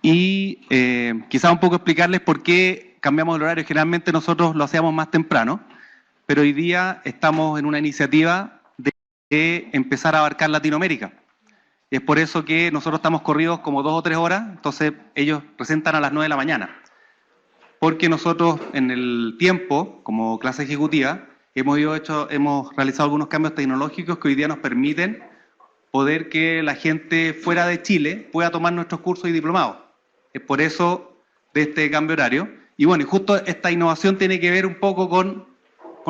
y quizá un poco explicarles por qué cambiamos el horario. Generalmente nosotros lo hacíamos más temprano, pero hoy día estamos en una iniciativa de empezar a abarcar Latinoamérica. Y es por eso que nosotros estamos corridos como 2 o 3 horas, entonces ellos presentan a las 9 de la mañana. Porque nosotros en el tiempo, como clase ejecutiva, hemos realizado algunos cambios tecnológicos que hoy día nos permiten poder que la gente fuera de Chile pueda tomar nuestros cursos y diplomados. Es por eso de este cambio horario. Y bueno, y justo esta innovación tiene que ver un poco con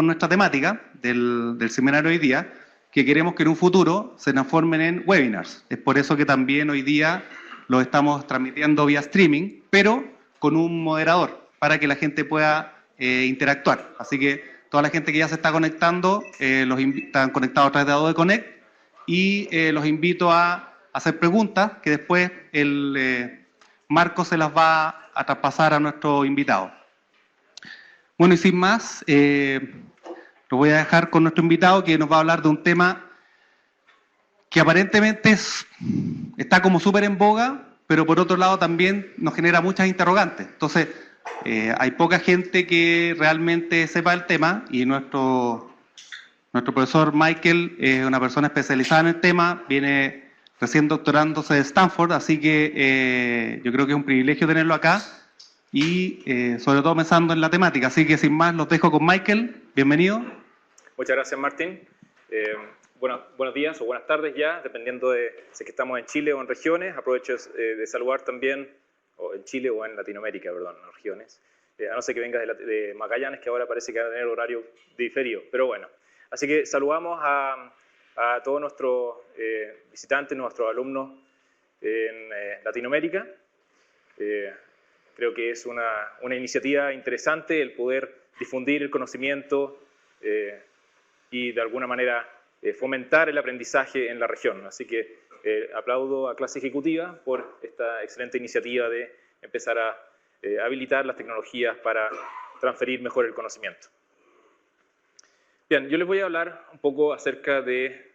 nuestra temática del seminario hoy día, que queremos que en un futuro se transformen en webinars. Es por eso que también hoy día lo estamos transmitiendo vía streaming, pero con un moderador, para que la gente pueda interactuar. Así que toda la gente que ya se está conectando, están conectados a través de Adobe Connect, y los invito a hacer preguntas que después Marco se las va a traspasar a nuestro invitado. Bueno, y sin más, lo voy a dejar con nuestro invitado, que nos va a hablar de un tema que aparentemente está como súper en boga, pero por otro lado también nos genera muchas interrogantes. Entonces, hay poca gente que realmente sepa el tema, y nuestro profesor Michael es una persona especializada en el tema, viene recién doctorándose de Stanford, así que yo creo que es un privilegio tenerlo acá, y sobre todo pensando en la temática. Así que sin más, los dejo con Michael. Bienvenido. Muchas gracias, Martín. Buenos días o buenas tardes ya, dependiendo de si es que estamos en Chile o en regiones. Aprovecho de saludar también, o en Chile o en Latinoamérica, perdón, en regiones. A no ser que vengas de Magallanes, que ahora parece que va a tener horario diferido, pero bueno. Así que saludamos a todos nuestros visitantes, nuestros alumnos en Latinoamérica. Creo que es una iniciativa interesante el poder difundir el conocimiento y de alguna manera fomentar el aprendizaje en la región. Así que aplaudo a Clase Ejecutiva por esta excelente iniciativa de empezar a habilitar las tecnologías para transferir mejor el conocimiento. Bien, yo les voy a hablar un poco acerca de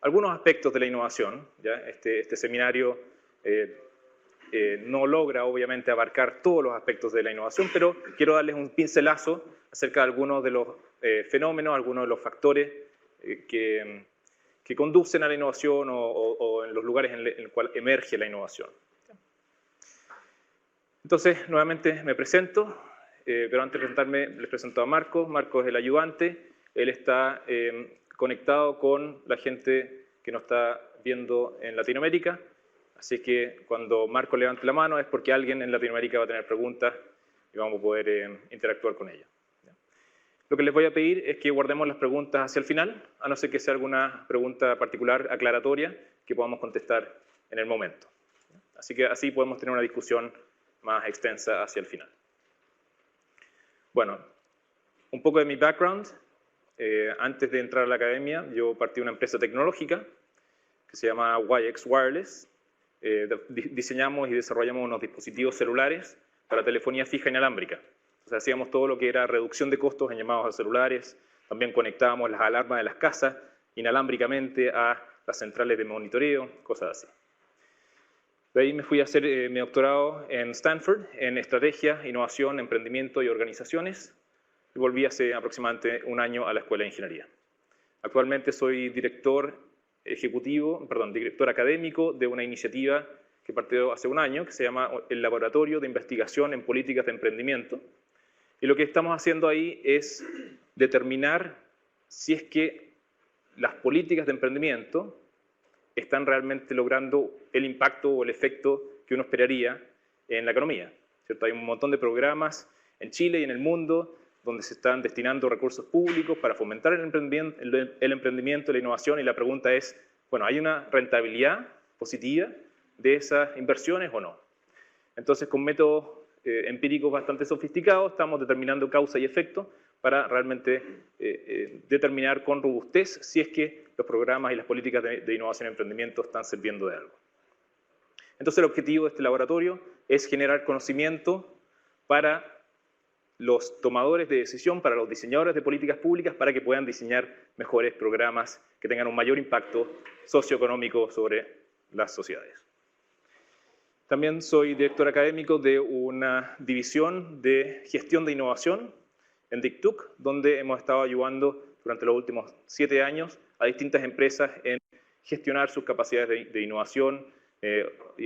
algunos aspectos de la innovación. ¿Ya? Este seminario no logra, obviamente, abarcar todos los aspectos de la innovación, pero quiero darles un pincelazo acerca de algunos de los fenómenos, algunos de los factores que conducen a la innovación o en los lugares en los cuales emerge la innovación. Entonces, nuevamente me presento, pero antes de presentarme les presento a Marco. Marco es el ayudante, él está conectado con la gente que nos está viendo en Latinoamérica, así que cuando Marco levante la mano es porque alguien en Latinoamérica va a tener preguntas y vamos a poder interactuar con ella. Lo que les voy a pedir es que guardemos las preguntas hacia el final, a no ser que sea alguna pregunta particular, aclaratoria, que podamos contestar en el momento. Así que así podemos tener una discusión más extensa hacia el final. Bueno, un poco de mi background. Antes de entrar a la academia, yo partí de una empresa tecnológica que se llama YX Wireless. Diseñamos y desarrollamos unos dispositivos celulares para telefonía fija inalámbrica. O sea, hacíamos todo lo que era reducción de costos en llamados a celulares, también conectábamos las alarmas de las casas inalámbricamente a las centrales de monitoreo, cosas así. De ahí me fui a hacer mi doctorado en Stanford, en Estrategia, Innovación, Emprendimiento y Organizaciones, y volví hace aproximadamente un año a la Escuela de Ingeniería. Actualmente soy director académico de una iniciativa que partió hace un año, que se llama el Laboratorio de Investigación en Políticas de Emprendimiento. Y lo que estamos haciendo ahí es determinar si es que las políticas de emprendimiento están realmente logrando el impacto o el efecto que uno esperaría en la economía, ¿cierto? Hay un montón de programas en Chile y en el mundo donde se están destinando recursos públicos para fomentar el emprendimiento, la innovación, y la pregunta es, bueno, ¿hay una rentabilidad positiva de esas inversiones o no? Entonces, con métodos empíricos bastante sofisticados, estamos determinando causa y efecto para realmente determinar con robustez si es que los programas y las políticas de innovación y emprendimiento están sirviendo de algo. Entonces, el objetivo de este laboratorio es generar conocimiento para los tomadores de decisión, para los diseñadores de políticas públicas, para que puedan diseñar mejores programas que tengan un mayor impacto socioeconómico sobre las sociedades. También soy director académico de una división de gestión de innovación en DICTUC, donde hemos estado ayudando durante los últimos 7 años a distintas empresas en gestionar sus capacidades de innovación,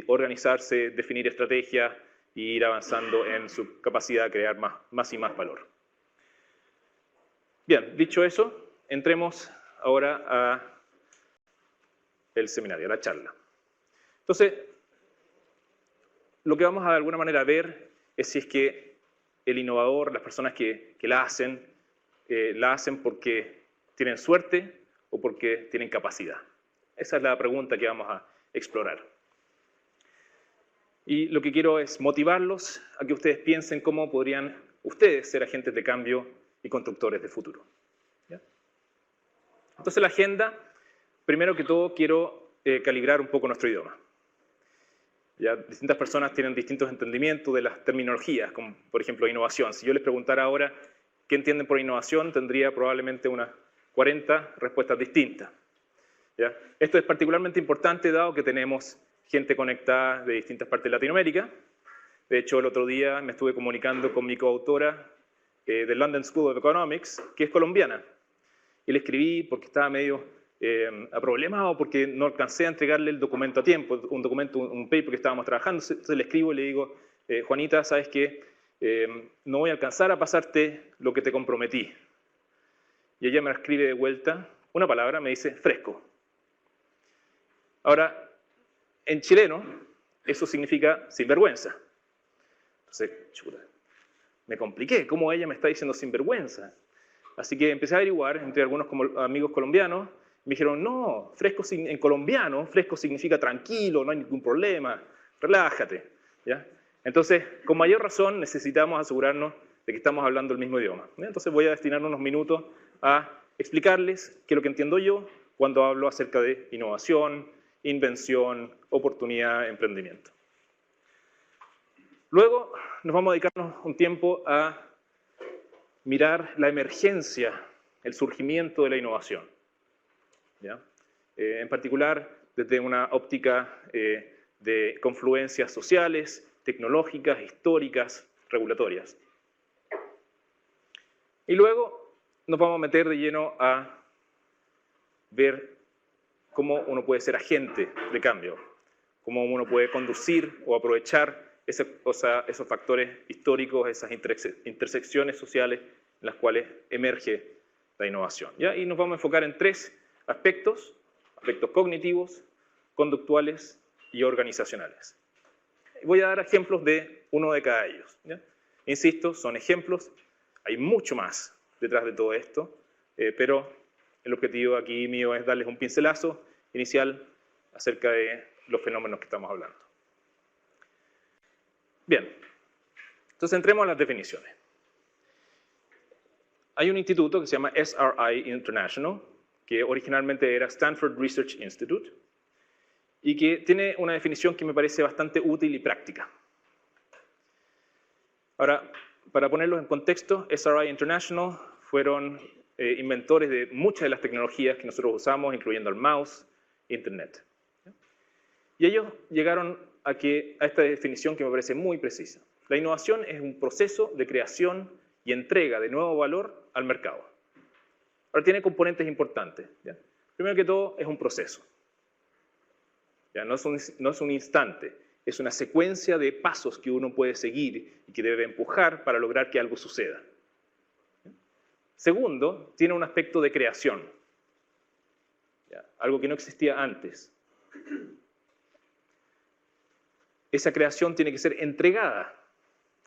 organizarse, definir estrategias e ir avanzando en su capacidad de crear más y más valor. Bien, dicho eso, entremos ahora a el seminario, a la charla. Entonces, lo que vamos a de alguna manera ver es si es que el innovador, las personas que la hacen porque tienen suerte o porque tienen capacidad. Esa es la pregunta que vamos a explorar. Y lo que quiero es motivarlos a que ustedes piensen cómo podrían ustedes ser agentes de cambio y constructores de futuro. ¿Ya? Entonces la agenda, primero que todo quiero calibrar un poco nuestro idioma. Ya, distintas personas tienen distintos entendimientos de las terminologías, como por ejemplo innovación. Si yo les preguntara ahora qué entienden por innovación, tendría probablemente unas 40 respuestas distintas. ¿Ya? Esto es particularmente importante dado que tenemos gente conectada de distintas partes de Latinoamérica. De hecho, el otro día me estuve comunicando con mi coautora del London School of Economics, que es colombiana. Y le escribí porque estaba medio problemado porque no alcancé a entregarle el documento a tiempo, un paper que estábamos trabajando. Entonces le escribo y le digo, Juanita, ¿sabes qué? No voy a alcanzar a pasarte lo que te comprometí. Y ella me escribe de vuelta una palabra, me dice fresco. Ahora, en chileno, eso significa sinvergüenza. Entonces, chuta, me compliqué. ¿Cómo ella me está diciendo sinvergüenza? Así que empecé a averiguar entre algunos amigos colombianos. Me dijeron, no, fresco en colombiano, fresco significa tranquilo, no hay ningún problema, relájate. ¿Ya? Entonces, con mayor razón, necesitamos asegurarnos de que estamos hablando el mismo idioma. ¿Ya? Entonces voy a destinar unos minutos a explicarles qué es lo que entiendo yo cuando hablo acerca de innovación, invención, oportunidad, emprendimiento. Luego nos vamos a dedicarnos un tiempo a mirar la emergencia, el surgimiento de la innovación. ¿Ya? En particular, desde una óptica de confluencias sociales, tecnológicas, históricas, regulatorias. Y luego nos vamos a meter de lleno a ver cómo uno puede ser agente de cambio, cómo uno puede conducir o aprovechar esos factores históricos, esas intersecciones sociales en las cuales emerge la innovación. ¿Ya? Y nos vamos a enfocar en 3 aspectos cognitivos, conductuales y organizacionales. Voy a dar ejemplos de uno de cada de ellos. ¿Ya? Insisto, son ejemplos, hay mucho más detrás de todo esto, pero el objetivo aquí mío es darles un pincelazo inicial acerca de los fenómenos que estamos hablando. Bien, entonces entremos a las definiciones. Hay un instituto que se llama SRI International, que originalmente era Stanford Research Institute, y que tiene una definición que me parece bastante útil y práctica. Ahora, para ponerlos en contexto, SRI International fueron inventores de muchas de las tecnologías que nosotros usamos, incluyendo el mouse, Internet. Y ellos llegaron a esta definición que me parece muy precisa. La innovación es un proceso de creación y entrega de nuevo valor al mercado. Ahora tiene componentes importantes. ¿Ya? Primero que todo, es un proceso. ¿Ya? No es un instante, es una secuencia de pasos que uno puede seguir y que debe empujar para lograr que algo suceda. ¿Ya? Segundo, tiene un aspecto de creación. ¿Ya? Algo que no existía antes. Esa creación tiene que ser entregada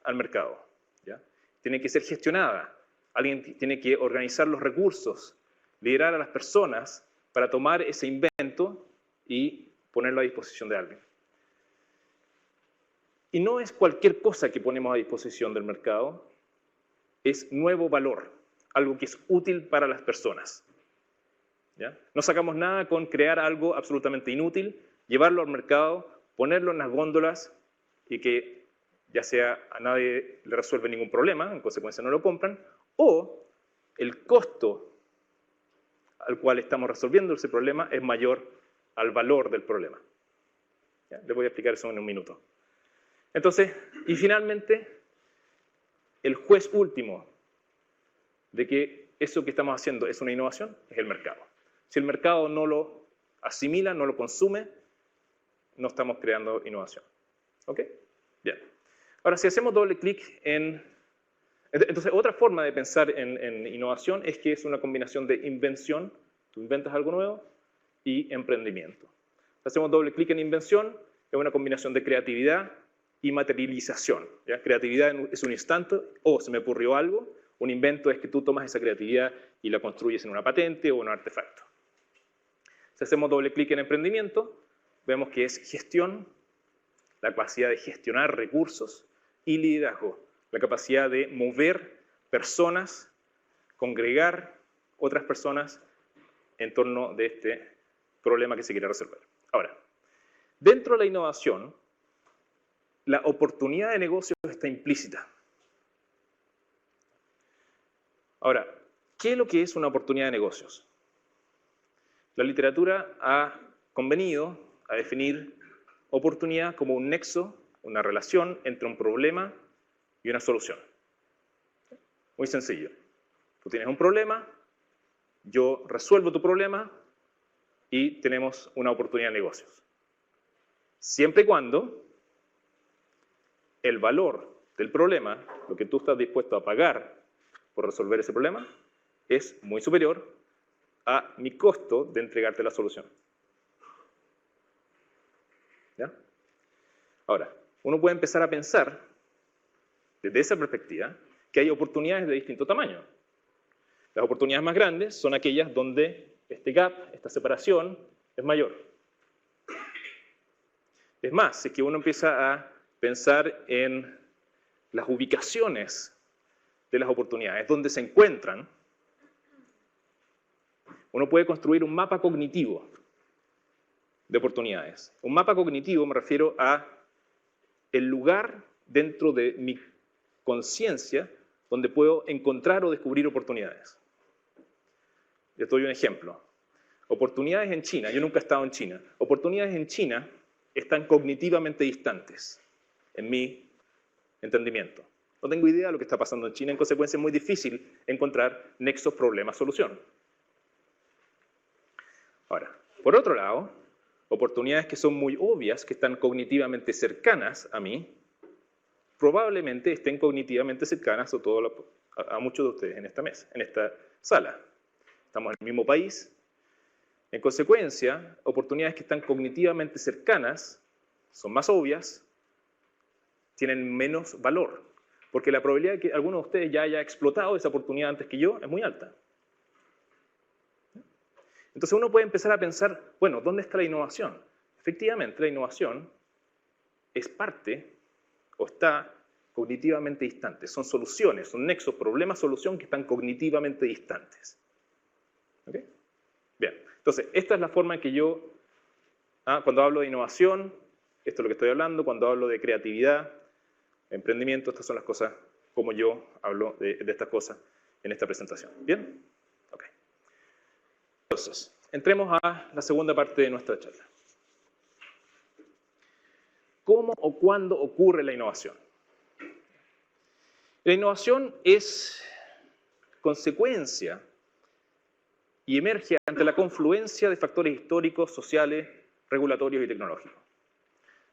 al mercado. ¿Ya? Tiene que ser gestionada. Alguien tiene que organizar los recursos, liderar a las personas para tomar ese invento y ponerlo a disposición de alguien. Y no es cualquier cosa que ponemos a disposición del mercado, es nuevo valor, algo que es útil para las personas. ¿Ya? No sacamos nada con crear algo absolutamente inútil, llevarlo al mercado, ponerlo en las góndolas y que ya sea a nadie le resuelve ningún problema, en consecuencia no lo compran, o el costo al cual estamos resolviendo ese problema es mayor al valor del problema. ¿Ya? Les voy a explicar eso en un minuto. Entonces, y finalmente, el juez último de que eso que estamos haciendo es una innovación es el mercado. Si el mercado no lo asimila, no lo consume, no estamos creando innovación. ¿Ok? Bien. Ahora, si hacemos doble clic en... Entonces, otra forma de pensar en innovación es que es una combinación de invención, tú inventas algo nuevo, y emprendimiento. Si hacemos doble clic en invención, es una combinación de creatividad y materialización. ¿Ya? Creatividad es un instante, se me ocurrió algo. Un invento es que tú tomas esa creatividad y la construyes en una patente o en un artefacto. Si hacemos doble clic en emprendimiento, vemos que es gestión, la capacidad de gestionar recursos, y liderazgo, la capacidad de mover personas, congregar otras personas en torno de este problema que se quiere resolver. Ahora, dentro de la innovación, la oportunidad de negocio está implícita. Ahora, ¿qué es lo que es una oportunidad de negocios? La literatura ha convenido a definir oportunidad como un nexo, una relación entre un problema y una solución. Muy sencillo. Tú tienes un problema, yo resuelvo tu problema y tenemos una oportunidad de negocios. Siempre y cuando el valor del problema, lo que tú estás dispuesto a pagar por resolver ese problema, es muy superior a mi costo de entregarte la solución. ¿Ya? Ahora, uno puede empezar a pensar, desde esa perspectiva, que hay oportunidades de distinto tamaño. Las oportunidades más grandes son aquellas donde este gap, esta separación, es mayor. Es más, si es que uno empieza a pensar en las ubicaciones de las oportunidades, donde se encuentran, uno puede construir un mapa cognitivo de oportunidades. Un mapa cognitivo me refiero a el lugar dentro de mi conciencia donde puedo encontrar o descubrir oportunidades. Les doy un ejemplo. Oportunidades en China, yo nunca he estado en China. Oportunidades en China están cognitivamente distantes en mi entendimiento. No tengo idea de lo que está pasando en China, en consecuencia es muy difícil encontrar nexos, problema, solución. Ahora, por otro lado, oportunidades que son muy obvias, que están cognitivamente cercanas a mí, probablemente estén cognitivamente cercanas a muchos de ustedes en esta mesa, en esta sala. Estamos en el mismo país. En consecuencia, oportunidades que están cognitivamente cercanas son más obvias, tienen menos valor, porque la probabilidad de que alguno de ustedes ya haya explotado esa oportunidad antes que yo es muy alta. Entonces uno puede empezar a pensar, bueno, ¿dónde está la innovación? Efectivamente, la innovación es parte o está cognitivamente distante. Son soluciones, son nexos, problemas, solución que están cognitivamente distantes. ¿Ok? Bien, entonces esta es la forma en que yo, cuando hablo de innovación, esto es lo que estoy hablando, cuando hablo de creatividad, emprendimiento, estas son las cosas como yo hablo de estas cosas en esta presentación. ¿Bien? Ok. Entonces, entremos a la segunda parte de nuestra charla. ¿Cómo o cuándo ocurre la innovación? La innovación es consecuencia y emerge ante la confluencia de factores históricos, sociales, regulatorios y tecnológicos.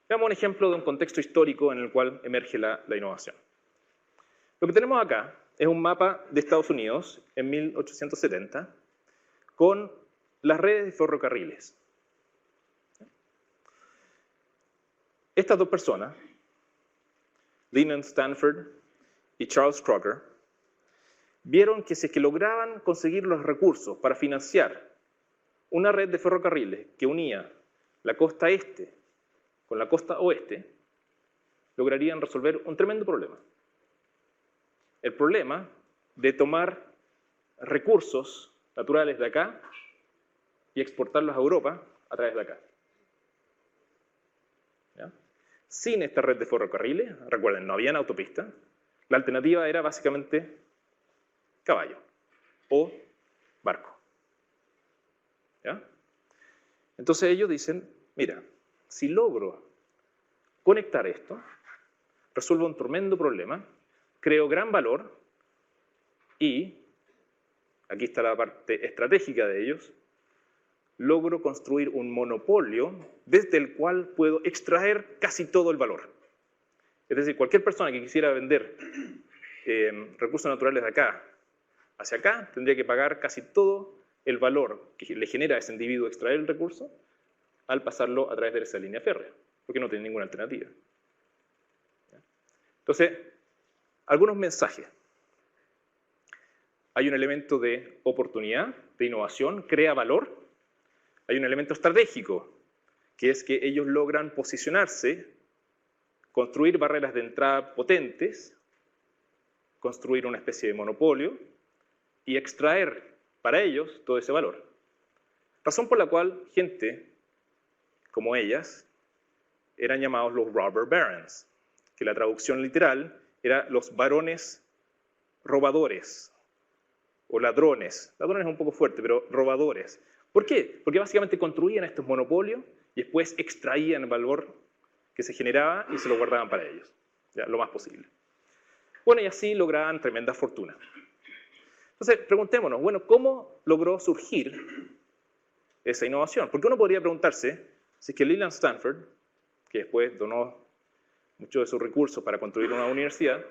Veamos un ejemplo de un contexto histórico en el cual emerge la innovación. Lo que tenemos acá es un mapa de Estados Unidos en 1870 con las redes de ferrocarriles. Estas dos personas, Lyman Stanford y Charles Crocker, vieron que si es que lograban conseguir los recursos para financiar una red de ferrocarriles que unía la costa este con la costa oeste, lograrían resolver un tremendo problema. El problema de tomar recursos naturales de acá y exportarlos a Europa a través de acá. ¿Ya? Sin esta red de ferrocarriles, recuerden, no habían autopista, la alternativa era básicamente caballo o barco. ¿Ya? Entonces ellos dicen, mira, si logro conectar esto, resuelvo un tremendo problema, creo gran valor y, aquí está la parte estratégica de ellos, logro construir un monopolio desde el cual puedo extraer casi todo el valor. Es decir, cualquier persona que quisiera vender recursos naturales de acá hacia acá tendría que pagar casi todo el valor que le genera a ese individuo extraer el recurso al pasarlo a través de esa línea férrea, porque no tiene ninguna alternativa. Entonces, algunos mensajes. Hay un elemento de oportunidad, de innovación, crea valor. Hay un elemento estratégico, que es que ellos logran posicionarse, construir barreras de entrada potentes, construir una especie de monopolio y extraer para ellos todo ese valor. Razón por la cual gente como ellas eran llamados los robber barons, que la traducción literal era los varones robadores o ladrones. Ladrones es un poco fuerte, pero robadores. ¿Por qué? Porque básicamente construían estos monopolios y después extraían el valor que se generaba y se lo guardaban para ellos, ya, lo más posible. Bueno, y así lograban tremenda fortuna. Entonces, preguntémonos, bueno, ¿cómo logró surgir esa innovación? Porque uno podría preguntarse si es que Leland Stanford, que después donó muchos de sus recursos para construir una universidad,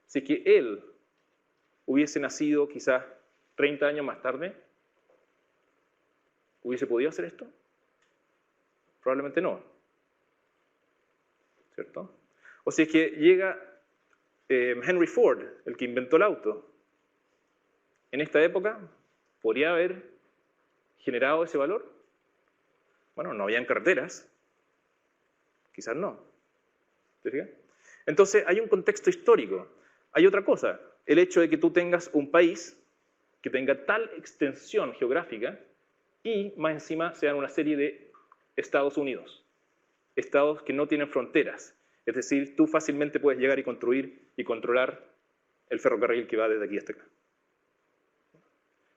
si es que él hubiese nacido quizás 30 años más tarde, ¿hubiese podido hacer esto? Probablemente no. ¿Cierto? O si es que llega Henry Ford, el que inventó el auto, en esta época, ¿podría haber generado ese valor? Bueno, no habían carreteras. Quizás no. ¿Te fijas? Entonces, hay un contexto histórico. Hay otra cosa. El hecho de que tú tengas un país que tenga tal extensión geográfica y más encima sean una serie de Estados Unidos. Estados que no tienen fronteras. Es decir, tú fácilmente puedes llegar y construir y controlar el ferrocarril que va desde aquí hasta acá.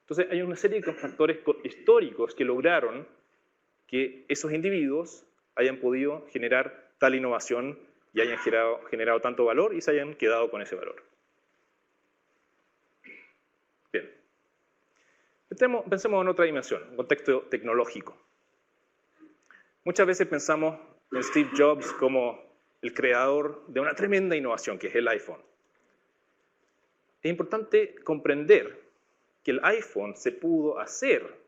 Entonces, hay una serie de factores históricos que lograron que esos individuos hayan podido generar tal innovación y hayan generado tanto valor y se hayan quedado con ese valor. Bien. Pensemos en otra dimensión, un contexto tecnológico. Muchas veces pensamos en Steve Jobs como el creador de una tremenda innovación, que es el iPhone. Es importante comprender que el iPhone se pudo hacer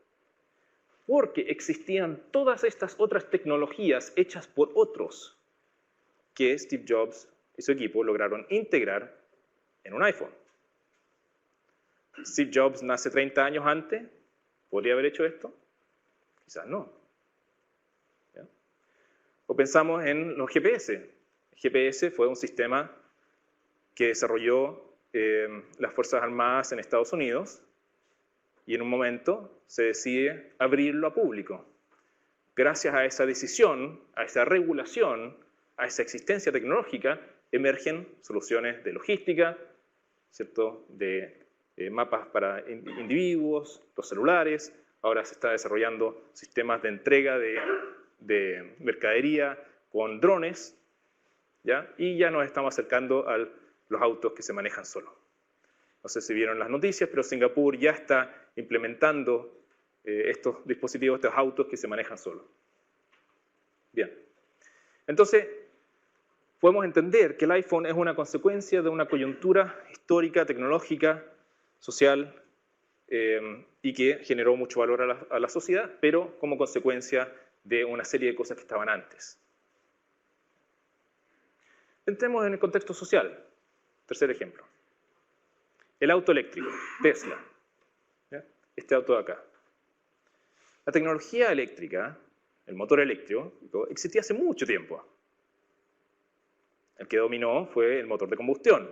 porque existían todas estas otras tecnologías hechas por otros que Steve Jobs y su equipo lograron integrar en un iPhone. Steve Jobs nace 30 años antes, ¿podría haber hecho esto? Quizás no. ¿Ya? O pensamos en los GPS. El GPS fue un sistema que desarrolló las Fuerzas Armadas en Estados Unidos y en un momento se decide abrirlo a público. Gracias a esa decisión, a esa regulación, a esa existencia tecnológica, emergen soluciones de logística, ¿cierto? De mapas para individuos, los celulares. Ahora se está desarrollando sistemas de entrega de mercadería con drones, ¿ya? Y ya nos estamos acercando a los autos que se manejan solos. No sé si vieron las noticias, pero Singapur ya está implementando estos dispositivos, estos autos que se manejan solos. Bien. Entonces, podemos entender que el iPhone es una consecuencia de una coyuntura histórica, tecnológica, social, y que generó mucho valor a la sociedad, pero como consecuencia de una serie de cosas que estaban antes. Entremos en el contexto social. Tercer ejemplo. El auto eléctrico, Tesla. ¿Ya? Este auto de acá. La tecnología eléctrica, el motor eléctrico, existía hace mucho tiempo. El que dominó fue el motor de combustión.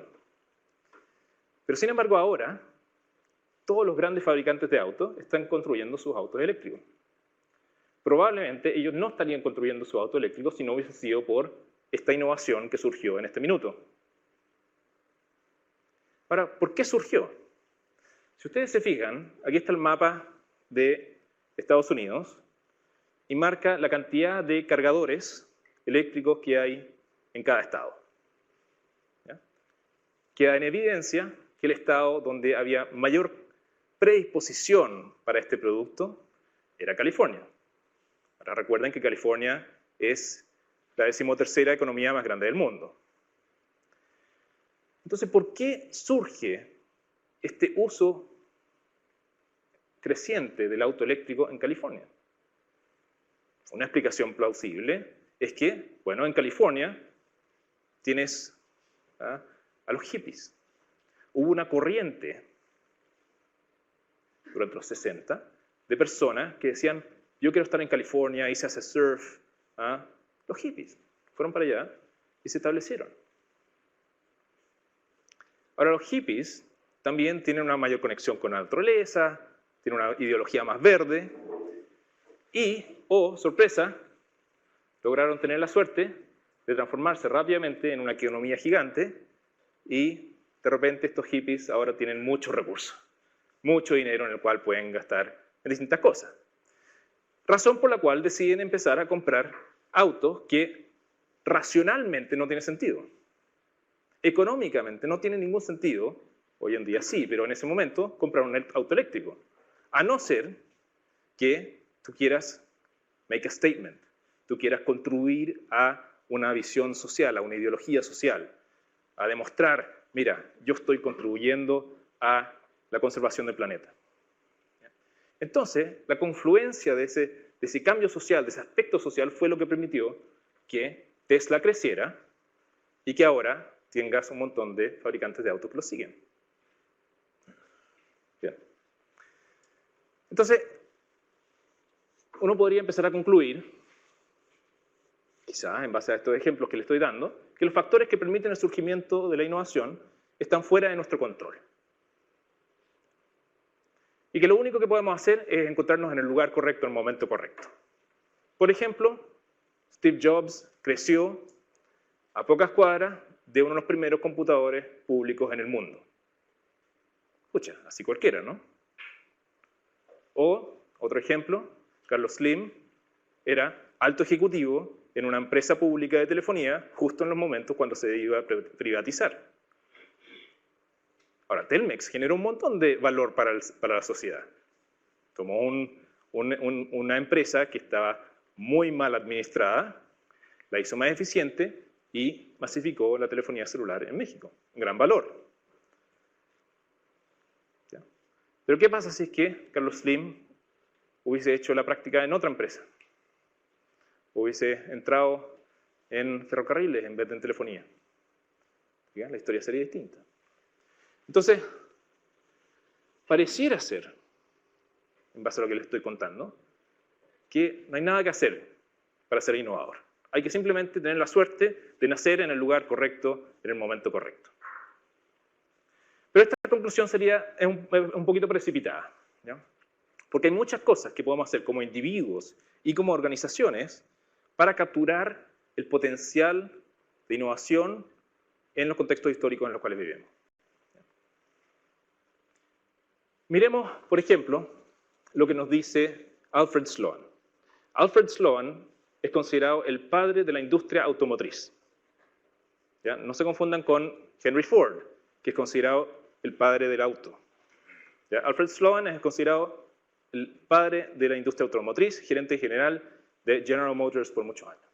Pero sin embargo ahora, todos los grandes fabricantes de autos están construyendo sus autos eléctricos. Probablemente ellos no estarían construyendo su auto eléctrico si no hubiese sido por esta innovación que surgió en este minuto. Ahora, ¿por qué surgió? Si ustedes se fijan, aquí está el mapa de Estados Unidos y marca la cantidad de cargadores eléctricos que hay en cada estado. queda en evidencia que el estado donde había mayor predisposición para este producto era California. Ahora recuerden que California es la 13ª economía más grande del mundo. Entonces, ¿por qué surge este uso creciente del auto eléctrico en California? Una explicación plausible es que, bueno, en California tienes a los hippies. Hubo una corriente durante los 60 de personas que decían, yo quiero estar en California, y se hace surf. Los hippies fueron para allá y se establecieron. Ahora, los hippies también tienen una mayor conexión con la naturaleza, tienen una ideología más verde y, sorpresa, lograron tener la suerte de transformarse rápidamente en una economía gigante y de repente estos hippies ahora tienen muchos recursos, mucho dinero en el cual pueden gastar en distintas cosas. Razón por la cual deciden empezar a comprar autos que racionalmente no tienen sentido. Económicamente no tiene ningún sentido, hoy en día sí, pero en ese momento comprar un auto eléctrico. A no ser que tú quieras make a statement, tú quieras contribuir a una visión social, a una ideología social, a demostrar, mira, yo estoy contribuyendo a la conservación del planeta. Entonces, la confluencia de ese cambio social, de ese aspecto social, fue lo que permitió que Tesla creciera y que ahora tengas un montón de fabricantes de autos que lo siguen. Bien. Entonces, uno podría empezar a concluir, quizás en base a estos ejemplos que le estoy dando, que los factores que permiten el surgimiento de la innovación están fuera de nuestro control. Y que lo único que podemos hacer es encontrarnos en el lugar correcto, en el momento correcto. Por ejemplo, Steve Jobs creció a pocas cuadras de uno de los primeros computadores públicos en el mundo. Escucha, así cualquiera, ¿no? O, otro ejemplo, Carlos Slim era alto ejecutivo en una empresa pública de telefonía justo en los momentos cuando se iba a privatizar. Ahora, Telmex generó un montón de valor para la sociedad. Tomó una empresa que estaba muy mal administrada, la hizo más eficiente y masificó la telefonía celular en México. Un gran valor. ¿Ya? Pero ¿qué pasa si es que Carlos Slim hubiese hecho la práctica en otra empresa? Hubiese entrado en ferrocarriles en vez de en telefonía. ¿Ya? La historia sería distinta. Entonces, pareciera ser, en base a lo que les estoy contando, que no hay nada que hacer para ser innovador. Hay que simplemente tener la suerte de nacer en el lugar correcto, en el momento correcto. Pero esta conclusión sería un poquito precipitada, ¿ya? Porque hay muchas cosas que podemos hacer como individuos y como organizaciones para capturar el potencial de innovación en los contextos históricos en los cuales vivimos. Miremos, por ejemplo, lo que nos dice Alfred Sloan. Alfred Sloan es considerado el padre de la industria automotriz. ¿Ya? No se confundan con Henry Ford, que es considerado el padre del auto. ¿Ya? Alfred Sloan es considerado el padre de la industria automotriz, gerente general de General Motors por muchos años.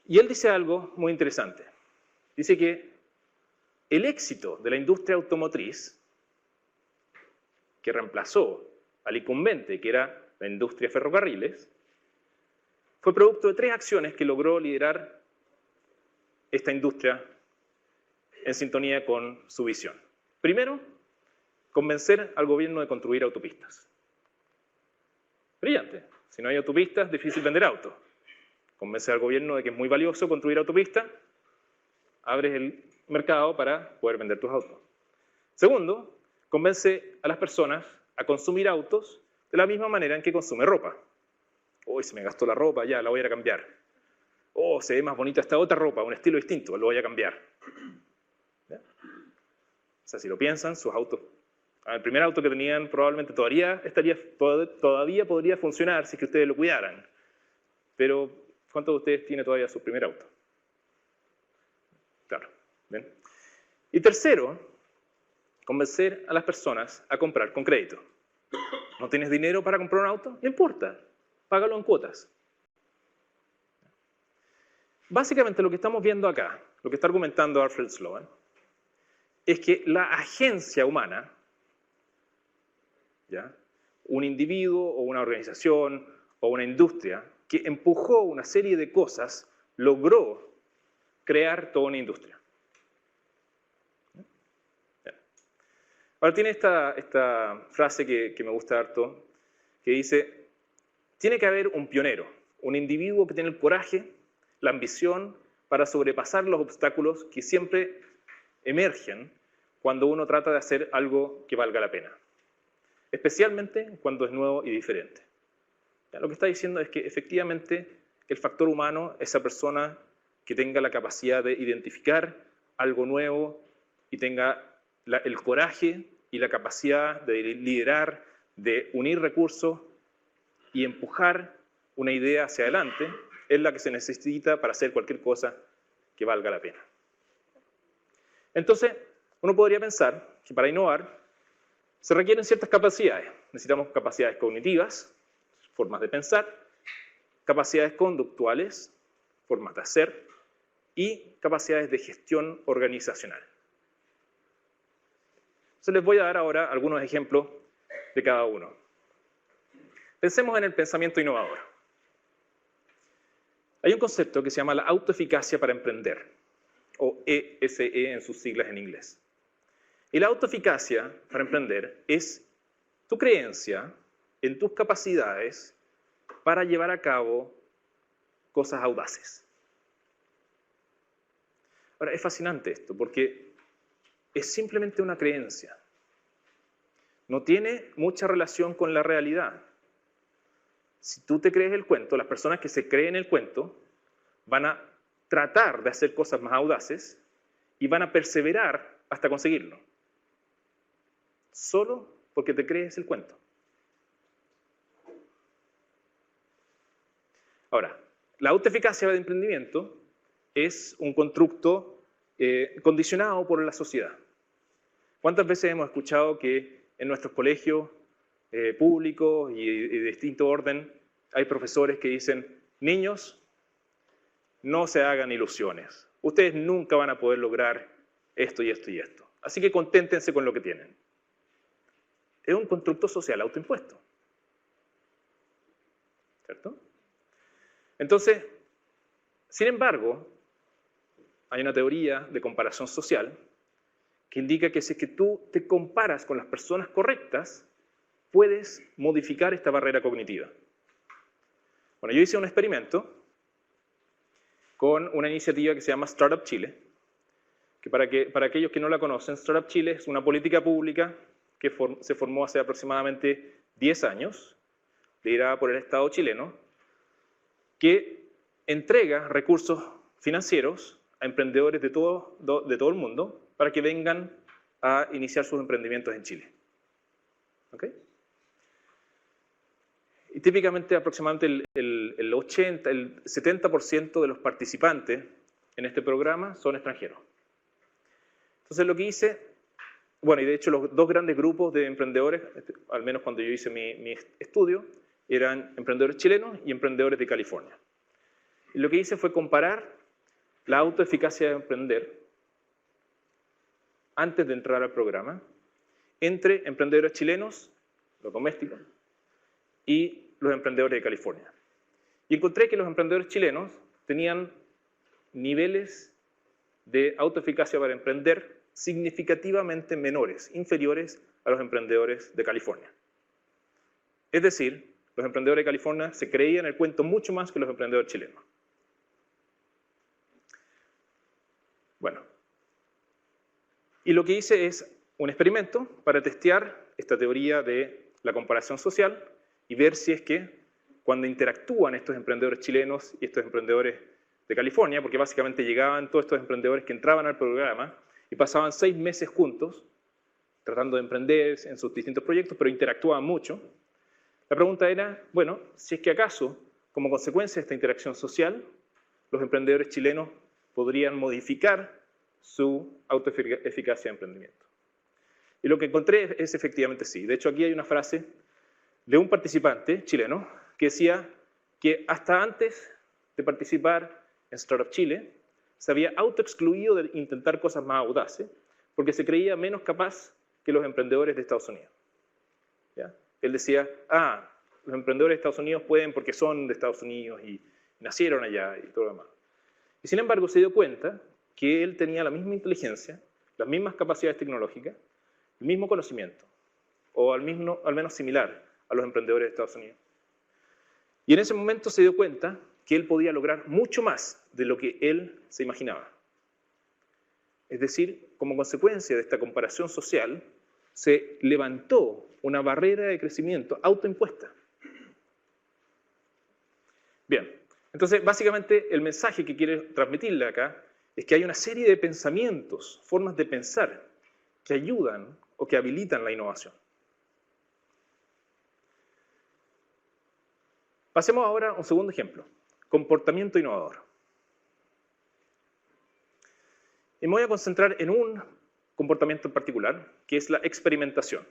Y él dice algo muy interesante. Dice que el éxito de la industria automotriz, que reemplazó al incumbente, que era la industria de ferrocarriles, fue producto de 3 acciones que logró liderar esta industria en sintonía con su visión. Primero, convencer al gobierno de construir autopistas. Brillante. Si no hay autopistas, es difícil vender autos. Convence al gobierno de que es muy valioso construir autopistas, abres el mercado para poder vender tus autos. Segundo, convence a las personas a consumir autos de la misma manera en que consume ropa. Hoy se me gastó la ropa, ya la voy a ir a cambiar. Oh, se ve más bonita esta otra ropa, un estilo distinto, lo voy a cambiar. ¿Ya? O sea, si lo piensan, sus autos, el primer auto que tenían probablemente todavía podría funcionar si es que ustedes lo cuidaran. Pero, ¿cuántos de ustedes tienen todavía su primer auto? Claro, ¿ven? Y tercero, convencer a las personas a comprar con crédito. ¿No tienes dinero para comprar un auto? No importa, págalo en cuotas. Básicamente lo que estamos viendo acá, lo que está argumentando Alfred Sloan, es que la agencia humana, ¿ya?, un individuo o una organización o una industria que empujó una serie de cosas, logró crear toda una industria. Ahora tiene esta frase que me gusta harto, que dice, tiene que haber un pionero, un individuo que tiene el coraje, la ambición para sobrepasar los obstáculos que siempre emergen cuando uno trata de hacer algo que valga la pena, especialmente cuando es nuevo y diferente. Ya, lo que está diciendo es que efectivamente el factor humano, esa persona que tenga la capacidad de identificar algo nuevo y tenga el coraje y la capacidad de liderar, de unir recursos y empujar una idea hacia adelante, es la que se necesita para hacer cualquier cosa que valga la pena. Entonces, uno podría pensar que para innovar se requieren ciertas capacidades. Necesitamos capacidades cognitivas, formas de pensar, capacidades conductuales, formas de hacer, y capacidades de gestión organizacional. Entonces les voy a dar ahora algunos ejemplos de cada uno. Pensemos en el pensamiento innovador. Hay un concepto que se llama la autoeficacia para emprender, o ESE en sus siglas en inglés. Y la autoeficacia para emprender es tu creencia en tus capacidades para llevar a cabo cosas audaces. Ahora, es fascinante esto, porque es simplemente una creencia. No tiene mucha relación con la realidad. Si tú te crees el cuento, las personas que se creen el cuento van a tratar de hacer cosas más audaces y van a perseverar hasta conseguirlo. Solo porque te crees el cuento. Ahora, la autoeficacia de emprendimiento es un constructo condicionado por la sociedad. ¿Cuántas veces hemos escuchado que en nuestros colegios públicos y de distinto orden hay profesores que dicen, niños, no se hagan ilusiones, ustedes nunca van a poder lograr esto y esto y esto, así que conténtense con lo que tienen? Es un constructo social autoimpuesto, ¿cierto? Entonces, sin embargo, hay una teoría de comparación social que indica que si es que tú te comparas con las personas correctas, puedes modificar esta barrera cognitiva. Bueno, yo hice un experimento con una iniciativa que se llama Startup Chile, que para aquellos que no la conocen, Startup Chile es una política pública que se formó hace aproximadamente 10 años, liderada por el Estado chileno, que entrega recursos financieros a emprendedores de todo el mundo para que vengan a iniciar sus emprendimientos en Chile. ¿Okay? Y típicamente aproximadamente el 70% de los participantes en este programa son extranjeros. Entonces lo que hice, bueno, y de hecho los dos grandes grupos de emprendedores, al menos cuando yo hice mi estudio, eran emprendedores chilenos y emprendedores de California. Y lo que hice fue comparar la autoeficacia de emprender antes de entrar al programa entre emprendedores chilenos, los domésticos, y los emprendedores de California. Y encontré que los emprendedores chilenos tenían niveles de autoeficacia para emprender significativamente menores, inferiores a los emprendedores de California. Es decir, los emprendedores de California se creían el cuento mucho más que los emprendedores chilenos. Bueno, y lo que hice es un experimento para testear esta teoría de la comparación social y ver si es que cuando interactúan estos emprendedores chilenos y estos emprendedores de California, porque básicamente llegaban todos estos emprendedores que entraban al programa y pasaban 6 meses juntos tratando de emprender en sus distintos proyectos, pero interactuaban mucho. La pregunta era, bueno, si es que acaso, como consecuencia de esta interacción social, los emprendedores chilenos podrían modificar su autoeficacia de emprendimiento. Y lo que encontré es efectivamente sí. De hecho, aquí hay una frase de un participante chileno que decía que hasta antes de participar en Startup Chile se había autoexcluido de intentar cosas más audaces porque se creía menos capaz que los emprendedores de Estados Unidos. ¿Ya? Él decía, los emprendedores de Estados Unidos pueden porque son de Estados Unidos y nacieron allá y todo lo demás. Y sin embargo se dio cuenta que él tenía la misma inteligencia, las mismas capacidades tecnológicas, el mismo conocimiento, o al menos similar a los emprendedores de Estados Unidos. Y en ese momento se dio cuenta que él podía lograr mucho más de lo que él se imaginaba. Es decir, como consecuencia de esta comparación social, se levantó una barrera de crecimiento autoimpuesta. Bien, entonces básicamente el mensaje que quiere transmitirle acá es que hay una serie de pensamientos, formas de pensar, que ayudan o que habilitan la innovación. Pasemos ahora a un segundo ejemplo, comportamiento innovador. Y me voy a concentrar en un comportamiento en particular, que es la experimentación.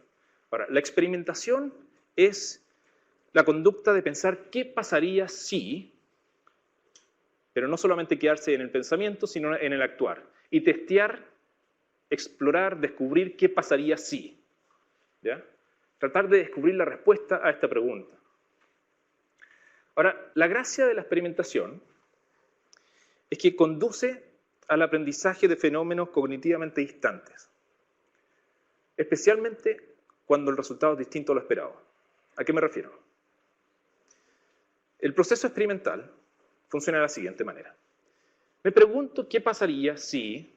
Ahora, la experimentación es la conducta de pensar qué pasaría si, pero no solamente quedarse en el pensamiento, sino en el actuar. Y testear, explorar, descubrir qué pasaría si. ¿Ya? Tratar de descubrir la respuesta a esta pregunta. Ahora, la gracia de la experimentación es que conduce al aprendizaje de fenómenos cognitivamente distantes, especialmente cuando el resultado es distinto a lo esperado. ¿A qué me refiero? El proceso experimental funciona de la siguiente manera. Me pregunto qué pasaría si,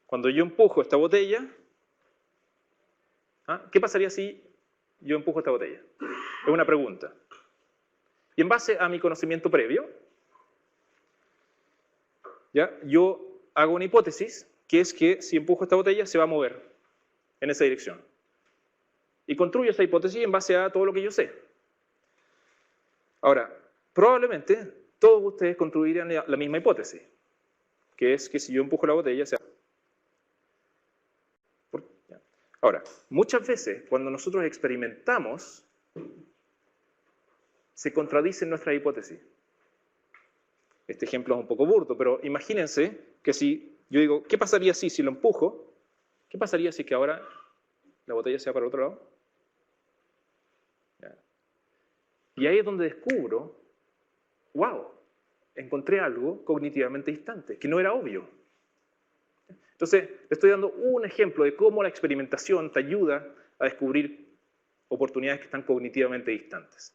cuando yo empujo esta botella, ¿qué pasaría si yo empujo esta botella? Es una pregunta. Y en base a mi conocimiento previo, ¿ya? Yo hago una hipótesis, que es que si empujo esta botella se va a mover en esa dirección. Y construyo esa hipótesis en base a todo lo que yo sé. Ahora, probablemente todos ustedes construirían la misma hipótesis, que es que si yo empujo la botella se va a mover. Ahora, muchas veces cuando nosotros experimentamos, se contradicen nuestras hipótesis. Este ejemplo es un poco burdo, pero imagínense que si yo digo, ¿qué pasaría si lo empujo? ¿Qué pasaría si que ahora la botella se va para el otro lado? ¿Ya? Y ahí es donde descubro, wow, encontré algo cognitivamente distante, que no era obvio. Entonces, le estoy dando un ejemplo de cómo la experimentación te ayuda a descubrir oportunidades que están cognitivamente distantes.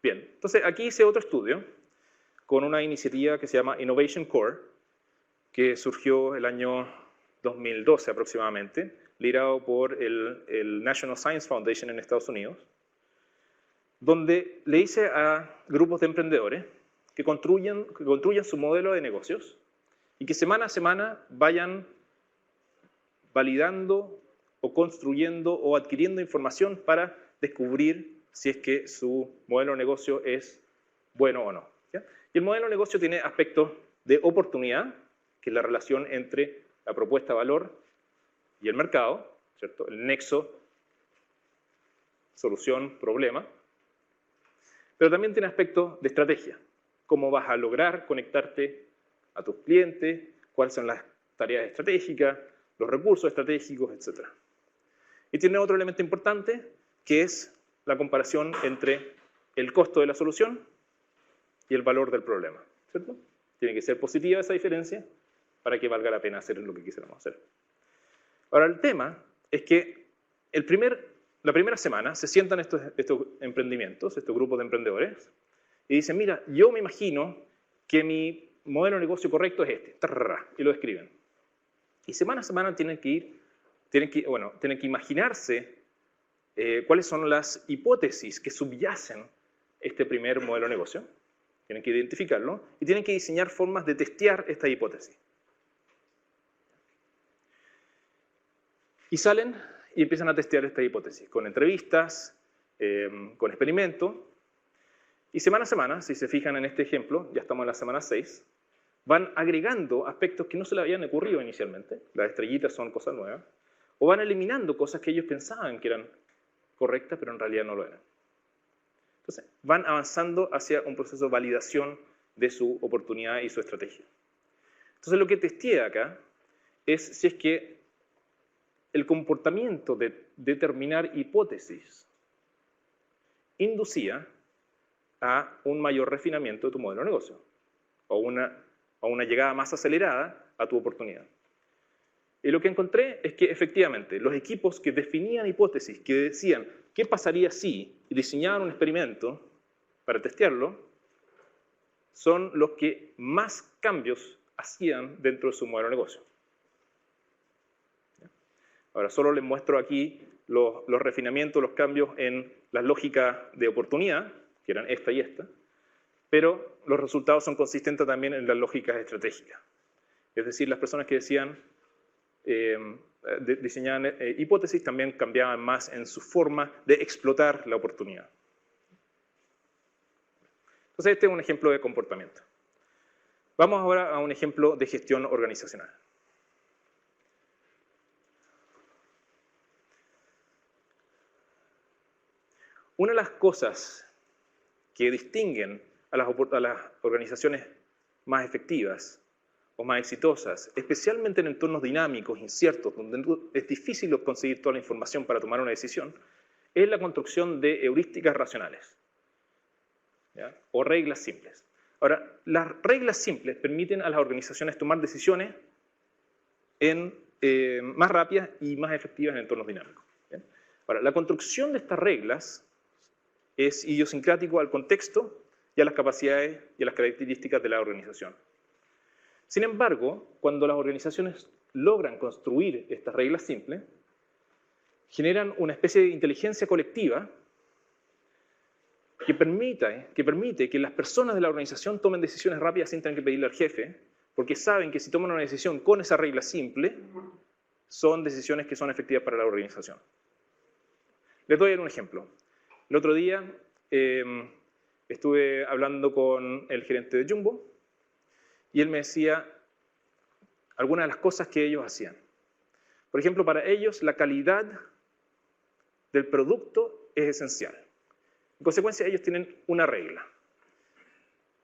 Bien, entonces aquí hice otro estudio con una iniciativa que se llama Innovation Core, que surgió el año 2012 aproximadamente, liderado por el National Science Foundation en Estados Unidos, donde le hice a grupos de emprendedores que construyan su modelo de negocios y que semana a semana vayan validando o construyendo o adquiriendo información para descubrir si es que su modelo de negocio es bueno o no. ¿Ya? Y el modelo de negocio tiene aspectos de oportunidad, que es la relación entre la propuesta de valor y el mercado, ¿cierto? El nexo, solución, problema. Pero también tiene aspectos de estrategia, cómo vas a lograr conectarte a tus clientes, cuáles son las tareas estratégicas, los recursos estratégicos, etc. Y tiene otro elemento importante, que es la comparación entre el costo de la solución y el valor del problema, ¿cierto? Tiene que ser positiva esa diferencia para que valga la pena hacer lo que quisiéramos hacer. Ahora, el tema es que la primera semana se sientan estos emprendimientos, estos grupos de emprendedores, y dicen, mira, yo me imagino que mi modelo de negocio correcto es este, y lo describen. Y semana a semana tienen que imaginarse cuáles son las hipótesis que subyacen este primer modelo de negocio. Tienen que identificarlo y tienen que diseñar formas de testear esta hipótesis. Y salen y empiezan a testear esta hipótesis con entrevistas, con experimentos. Y semana a semana, si se fijan en este ejemplo, ya estamos en la semana 6, van agregando aspectos que no se les habían ocurrido inicialmente, las estrellitas son cosas nuevas, o van eliminando cosas que ellos pensaban que eran correctas, pero en realidad no lo eran. Entonces, van avanzando hacia un proceso de validación de su oportunidad y su estrategia. Entonces, lo que testeé acá es si es que el comportamiento de determinar hipótesis inducía a un mayor refinamiento de tu modelo de negocio, o una llegada más acelerada a tu oportunidad. Y lo que encontré es que efectivamente los equipos que definían hipótesis, que decían qué pasaría si, y diseñaban un experimento para testearlo, son los que más cambios hacían dentro de su modelo de negocio. Ahora solo les muestro aquí los refinamientos, los cambios en las lógicas de oportunidad, que eran esta y esta, pero los resultados son consistentes también en las lógicas estratégicas. Es decir, las personas que decían diseñaban hipótesis también cambiaban más en su forma de explotar la oportunidad. Entonces este es un ejemplo de comportamiento. Vamos ahora a un ejemplo de gestión organizacional. Una de las cosas que distinguen a las organizaciones más efectivas o más exitosas, especialmente en entornos dinámicos, inciertos, donde es difícil conseguir toda la información para tomar una decisión, es la construcción de heurísticas racionales, ¿ya? O reglas simples. Ahora, las reglas simples permiten a las organizaciones tomar decisiones más rápidas y más efectivas en entornos dinámicos, ¿ya? Ahora, la construcción de estas reglas es idiosincrático al contexto y a las capacidades y a las características de la organización. Sin embargo, cuando las organizaciones logran construir estas reglas simples, generan una especie de inteligencia colectiva que permite que las personas de la organización tomen decisiones rápidas sin tener que pedirle al jefe, porque saben que si toman una decisión con esa regla simple, son decisiones que son efectivas para la organización. Les doy un ejemplo. El otro día estuve hablando con el gerente de Jumbo y él me decía algunas de las cosas que ellos hacían. Por ejemplo, para ellos la calidad del producto es esencial. En consecuencia, ellos tienen una regla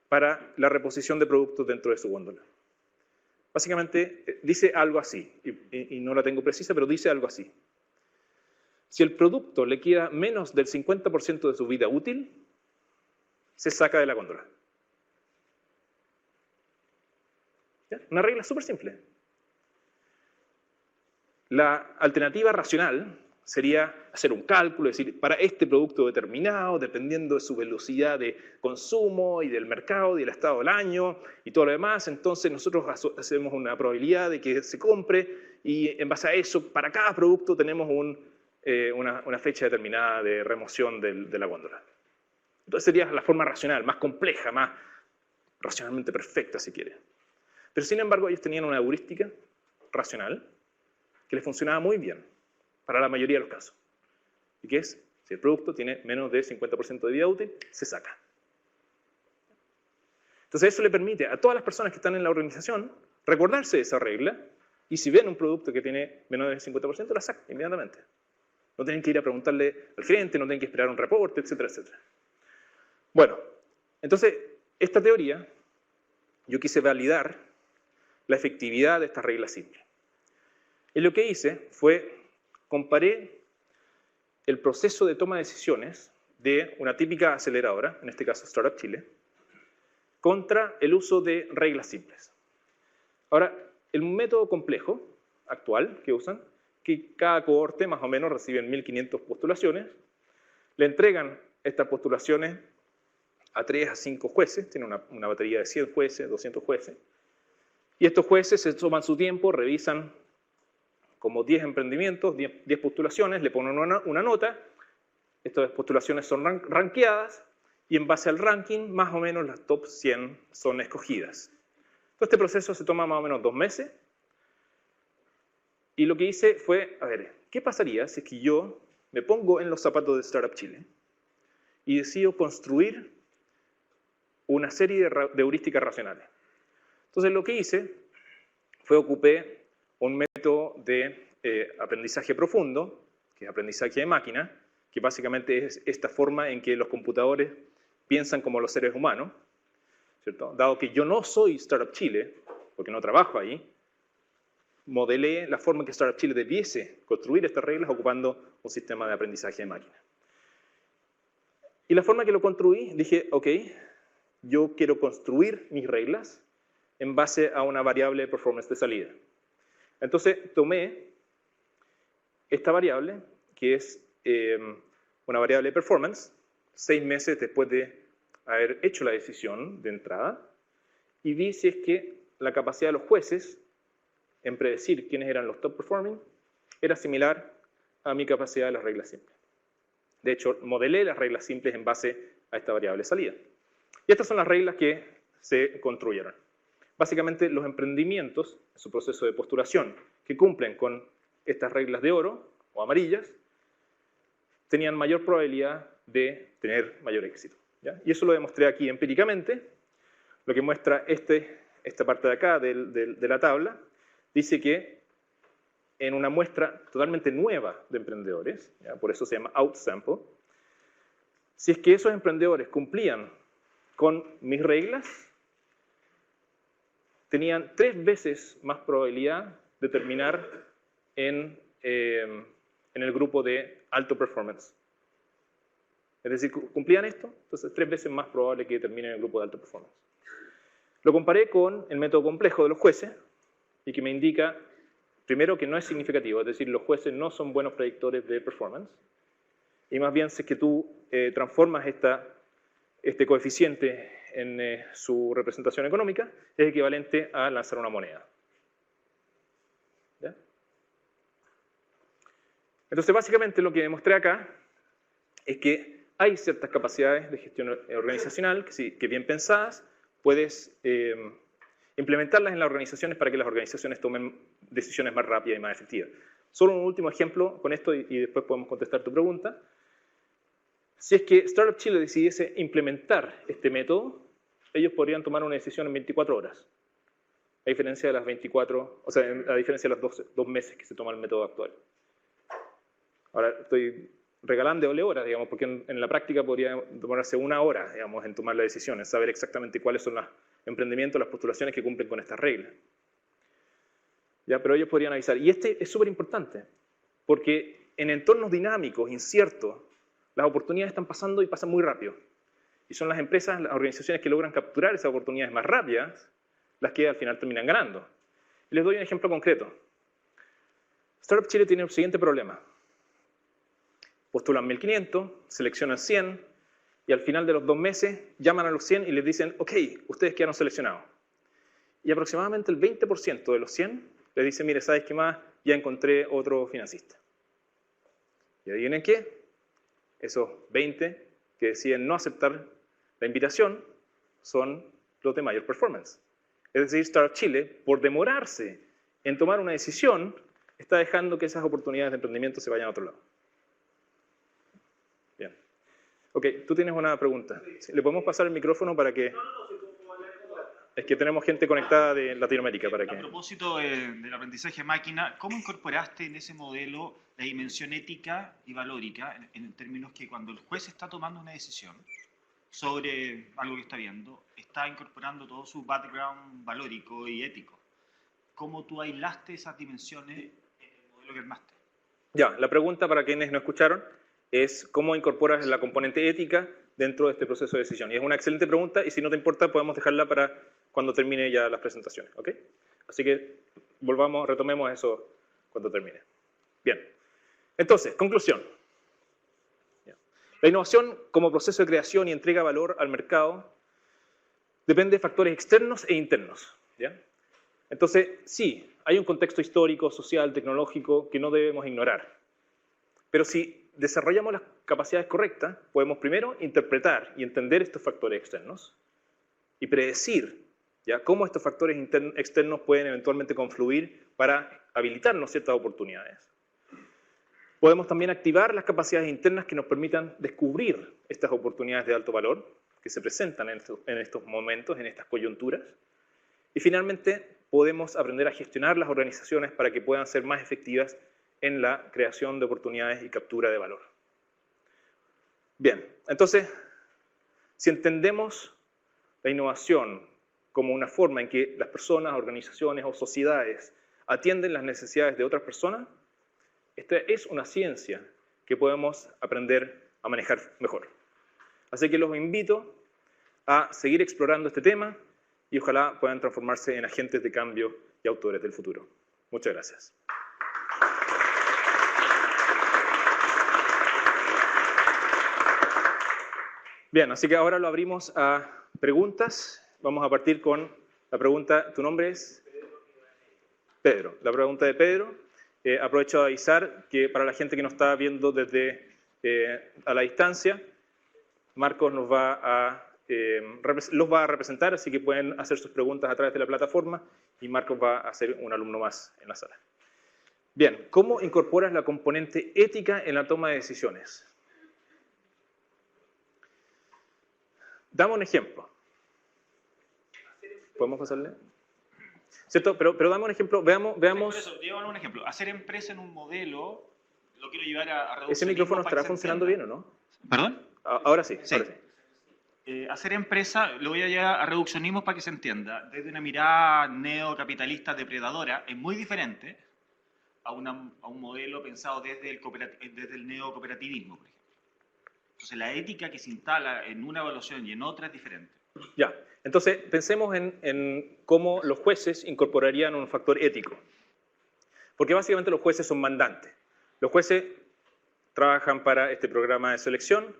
para la reposición de productos dentro de su góndola. Básicamente dice algo así, y no la tengo precisa, pero dice algo así. Si el producto le queda menos del 50% de su vida útil, se saca de la góndola. ¿Ya? Una regla súper simple. La alternativa racional sería hacer un cálculo, es decir, para este producto determinado, dependiendo de su velocidad de consumo y del mercado y del estado del año y todo lo demás, entonces nosotros hacemos una probabilidad de que se compre y en base a eso, para cada producto tenemos una fecha determinada de remoción de la góndola. Entonces sería la forma racional, más compleja, más racionalmente perfecta, si quiere. Pero sin embargo, ellos tenían una heurística racional que les funcionaba muy bien para la mayoría de los casos. ¿Y qué es? Si el producto tiene menos de 50% de vida útil, se saca. Entonces eso le permite a todas las personas que están en la organización recordarse de esa regla y si ven un producto que tiene menos del 50%, la sacan inmediatamente. No tienen que ir a preguntarle al gerente, no tienen que esperar un reporte, etcétera, etcétera. Bueno, entonces esta teoría yo quise validar la efectividad de esta regla simple. Y lo que hice fue comparé el proceso de toma de decisiones de una típica aceleradora, en este caso Startup Chile, contra el uso de reglas simples. Ahora, el método complejo actual que usan, que cada cohorte más o menos reciben 1.500 postulaciones, le entregan estas postulaciones a 3 a 5 jueces, tiene una batería de 100 jueces, 200 jueces, y estos jueces se toman su tiempo, revisan como 10 emprendimientos, 10 postulaciones, le ponen una nota, estas postulaciones son rankeadas, y en base al ranking, más o menos las top 100 son escogidas. Entonces, este proceso se toma más o menos 2 meses, y lo que hice fue, a ver, ¿qué pasaría si es que yo me pongo en los zapatos de Startup Chile y decido construir una serie de heurísticas racionales? Entonces lo que hice fue ocupé un método de aprendizaje profundo, que es aprendizaje de máquina, que básicamente es esta forma en que los computadores piensan como los seres humanos, ¿cierto? Dado que yo no soy Startup Chile, porque no trabajo ahí, modelé la forma en que Startup Chile debiese construir estas reglas ocupando un sistema de aprendizaje de máquina. Y la forma que lo construí, dije, ok, yo quiero construir mis reglas en base a una variable de performance de salida. Entonces tomé esta variable, que es una variable de performance, 6 meses después de haber hecho la decisión de entrada, y vi si es que la capacidad de los jueces en predecir quiénes eran los top performing era similar a mi capacidad de las reglas simples. De hecho, modelé las reglas simples en base a esta variable de salida. Y estas son las reglas que se construyeron. Básicamente, los emprendimientos, en su proceso de postulación, que cumplen con estas reglas de oro o amarillas, tenían mayor probabilidad de tener mayor éxito, ¿ya? Y eso lo demostré aquí empíricamente. Lo que muestra esta parte de acá de la tabla, dice que en una muestra totalmente nueva de emprendedores, ¿ya? Por eso se llama outsample, si es que esos emprendedores cumplían con mis reglas, tenían 3 veces más probabilidad de terminar en el grupo de alto performance. Es decir, cumplían esto, entonces 3 veces más probable que terminen en el grupo de alto performance. Lo comparé con el método complejo de los jueces, y que me indica, primero, que no es significativo, es decir, los jueces no son buenos predictores de performance, y más bien si es que tú transformas este coeficiente en su representación económica, es equivalente a lanzar una moneda. ¿Ya? Entonces, básicamente lo que demostré acá es que hay ciertas capacidades de gestión organizacional que bien pensadas, puedes implementarlas en las organizaciones para que las organizaciones tomen decisiones más rápidas y más efectivas. Solo un último ejemplo con esto y después podemos contestar tu pregunta. Si es que Startup Chile decidiese implementar este método, ellos podrían tomar una decisión en 24 horas, a diferencia de las 24, o sea, a diferencia de los 2 meses que se toma el método actual. Ahora estoy regalando horas, digamos, porque en la práctica podría demorarse 1 hora, digamos, en tomar la decisión, en saber exactamente cuáles son los emprendimientos, las postulaciones que cumplen con estas reglas. ¿Ya? Pero ellos podrían avisar. Y este es súper importante, porque en entornos dinámicos, inciertos, las oportunidades están pasando y pasan muy rápido. Y son las empresas, las organizaciones que logran capturar esas oportunidades más rápidas, las que al final terminan ganando. Y les doy un ejemplo concreto. Startup Chile tiene el siguiente problema. Postulan 1.500, seleccionan 100, y al final de los 2 meses llaman a los 100 y les dicen, ok, ustedes quedaron seleccionados. Y aproximadamente el 20% de los 100 les dice, mire, ¿sabes qué más? Ya encontré otro financista. ¿Y adivinen qué? Esos 20 que deciden no aceptar la invitación son los de mayor performance. Es decir, Startup Chile, por demorarse en tomar una decisión, está dejando que esas oportunidades de emprendimiento se vayan a otro lado. Bien. Ok, tú tienes una pregunta. ¿Le podemos pasar el micrófono para que...? Es que tenemos gente conectada de Latinoamérica para que... A propósito del aprendizaje máquina, ¿cómo incorporaste en ese modelo la dimensión ética y valórica en términos que cuando el juez está tomando una decisión sobre algo que está viendo, está incorporando todo su background valórico y ético? ¿Cómo tú aislaste esas dimensiones en el modelo que armaste? Ya, la pregunta para quienes no escucharon es ¿cómo incorporas la componente ética dentro de este proceso de decisión? Y es una excelente pregunta y si no te importa podemos dejarla para cuando termine ya las presentaciones, ¿ok? Así que retomemos eso cuando termine. Bien, entonces, conclusión. La innovación como proceso de creación y entrega de valor al mercado depende de factores externos e internos, ¿ya? Entonces, sí, hay un contexto histórico, social, tecnológico que no debemos ignorar. Pero si desarrollamos las capacidades correctas, podemos primero interpretar y entender estos factores externos y predecir ¿ya? Cómo estos factores externos pueden eventualmente confluir para habilitarnos ciertas oportunidades. Podemos también activar las capacidades internas que nos permitan descubrir estas oportunidades de alto valor que se presentan en estos momentos, en estas coyunturas. Y finalmente, podemos aprender a gestionar las organizaciones para que puedan ser más efectivas en la creación de oportunidades y captura de valor. Bien, entonces, si entendemos la innovación como una forma en que las personas, organizaciones o sociedades atienden las necesidades de otras personas, esta es una ciencia que podemos aprender a manejar mejor. Así que los invito a seguir explorando este tema y ojalá puedan transformarse en agentes de cambio y autores del futuro. Muchas gracias. Bien, así que ahora lo abrimos a preguntas. Vamos a partir con la pregunta, ¿tu nombre es? Pedro. La pregunta de Pedro. Aprovecho de avisar que para la gente que nos está viendo desde a la distancia, Marcos los va a representar, así que pueden hacer sus preguntas a través de la plataforma y Marcos va a ser un alumno más en la sala. Bien, ¿cómo incorporas la componente ética en la toma de decisiones? Dame un ejemplo. ¿Podemos pasarle? ¿Cierto? Pero dame un ejemplo. Veamos. Un ejemplo. Hacer empresa en un modelo, lo quiero llevar a reduccionismo. ¿Ese micrófono estará funcionando bien o no? ¿Perdón? Ahora sí. Sí. Ahora sí. Hacer empresa lo voy a llevar a reduccionismo para que se entienda. Desde una mirada neocapitalista depredadora es muy diferente a un modelo pensado desde el neocooperativismo, por ejemplo. Entonces la ética que se instala en una evaluación y en otra es diferente. Ya, entonces pensemos en cómo los jueces incorporarían un factor ético. Porque básicamente los jueces son mandantes. Los jueces trabajan para este programa de selección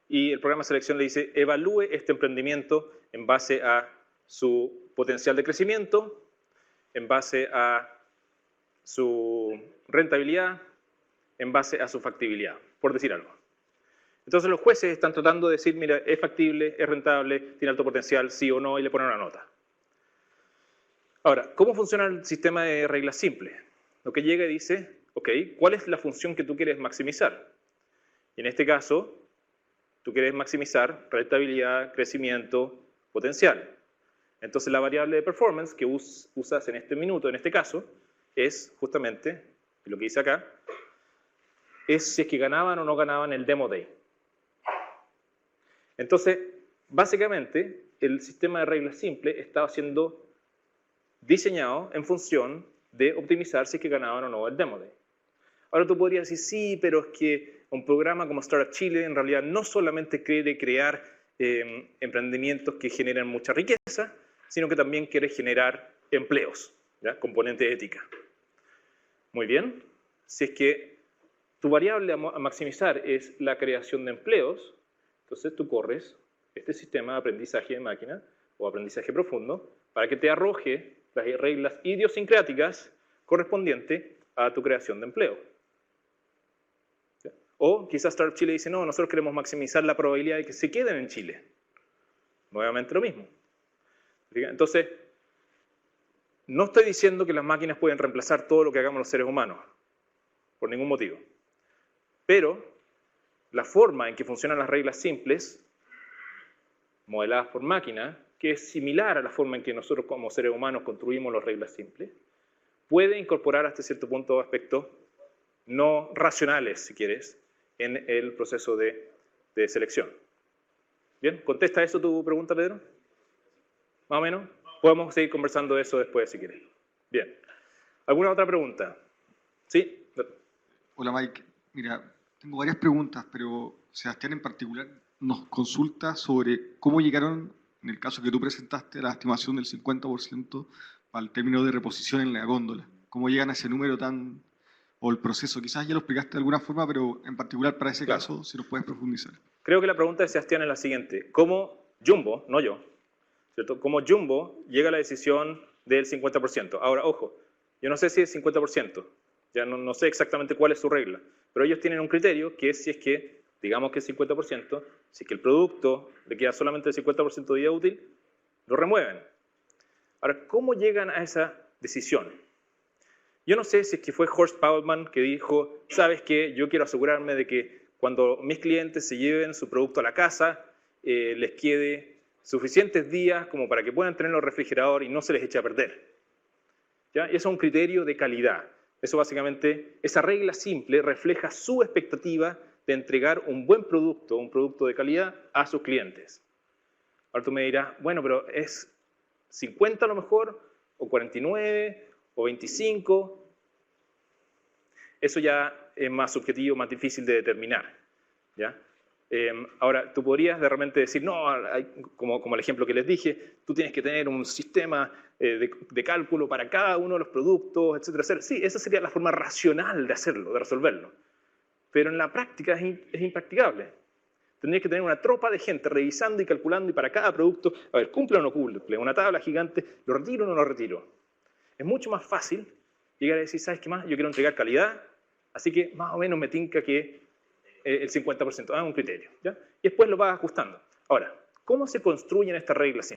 y el programa de selección le dice evalúe este emprendimiento en base a su potencial de crecimiento, en base a su rentabilidad, en base a su factibilidad, por decir algo. Entonces los jueces están tratando de decir, mira, es factible, es rentable, tiene alto potencial, sí o no, y le ponen una nota. Ahora, ¿cómo funciona el sistema de reglas simples? Lo que llega y dice, ok, ¿cuál es la función que tú quieres maximizar? Y en este caso, tú quieres maximizar rentabilidad, crecimiento, potencial. Entonces la variable de performance que usas en este minuto, en este caso, es justamente, lo que dice acá, es si es que ganaban o no ganaban el Demo Day. Entonces, básicamente, el sistema de reglas simple estaba siendo diseñado en función de optimizar si es que ganaban o no el Demo Day. Ahora tú podrías decir, sí, pero es que un programa como Startup Chile en realidad no solamente quiere crear emprendimientos que generan mucha riqueza, sino que también quiere generar empleos, ¿ya? Componente ética. Muy bien, si es que tu variable a maximizar es la creación de empleos, entonces tú corres este sistema de aprendizaje de máquina o aprendizaje profundo para que te arroje las reglas idiosincráticas correspondientes a tu creación de empleo. ¿Sí? O quizás Startup Chile dice, no, nosotros queremos maximizar la probabilidad de que se queden en Chile. Nuevamente lo mismo. Entonces, no estoy diciendo que las máquinas pueden reemplazar todo lo que hagamos los seres humanos, por ningún motivo. Pero la forma en que funcionan las reglas simples, modeladas por máquina, que es similar a la forma en que nosotros como seres humanos construimos las reglas simples, puede incorporar hasta cierto punto aspectos no racionales, si quieres, en el proceso de selección. ¿Bien? ¿Contesta eso tu pregunta, Pedro? ¿Más o menos? Podemos seguir conversando de eso después, si quieres. Bien. ¿Alguna otra pregunta? ¿Sí? Hola, Mike. Mira, tengo varias preguntas, pero Sebastián en particular nos consulta sobre cómo llegaron, en el caso que tú presentaste, a la estimación del 50% al término de reposición en la góndola. ¿Cómo llegan a ese número tan, o el proceso? Quizás ya lo explicaste de alguna forma, pero en particular para ese caso, si nos puedes profundizar. Creo que la pregunta de Sebastián es la siguiente. ¿Cómo Jumbo, no yo, ¿cierto? ¿Cómo Jumbo llega a la decisión del 50%? Ahora, ojo, yo no sé si es 50%, ya no sé exactamente cuál es su regla, pero ellos tienen un criterio que es si es que, digamos que es 50%, si es que el producto le queda solamente el 50% de vida útil, lo remueven. Ahora, ¿cómo llegan a esa decisión? Yo no sé si es que fue Horst Paulman que dijo, ¿sabes qué? Yo quiero asegurarme de que cuando mis clientes se lleven su producto a la casa, les quede suficientes días como para que puedan tenerlo en el refrigerador y no se les eche a perder. ¿Ya? Y eso es un criterio de calidad. Eso básicamente, esa regla simple refleja su expectativa de entregar un buen producto, un producto de calidad a sus clientes. Ahora tú me dirás, bueno, pero es 50 a lo mejor, o 49, o 25. Eso ya es más subjetivo, más difícil de determinar. ¿Ya? Ahora, tú podrías de repente decir, no, como el ejemplo que les dije, tú tienes que tener un sistema de cálculo para cada uno de los productos, etcétera. Sí, esa sería la forma racional de hacerlo, de resolverlo. Pero en la práctica es impracticable. Tendrías que tener una tropa de gente revisando y calculando y para cada producto, a ver, cumple o no cumple, una tabla gigante, lo retiro o no lo retiro. Es mucho más fácil llegar a decir, ¿sabes qué más? Yo quiero entregar calidad, así que más o menos me tinca que el 50%, un criterio, ¿ya? Y después lo vas ajustando. Ahora, ¿cómo se construyen estas reglas?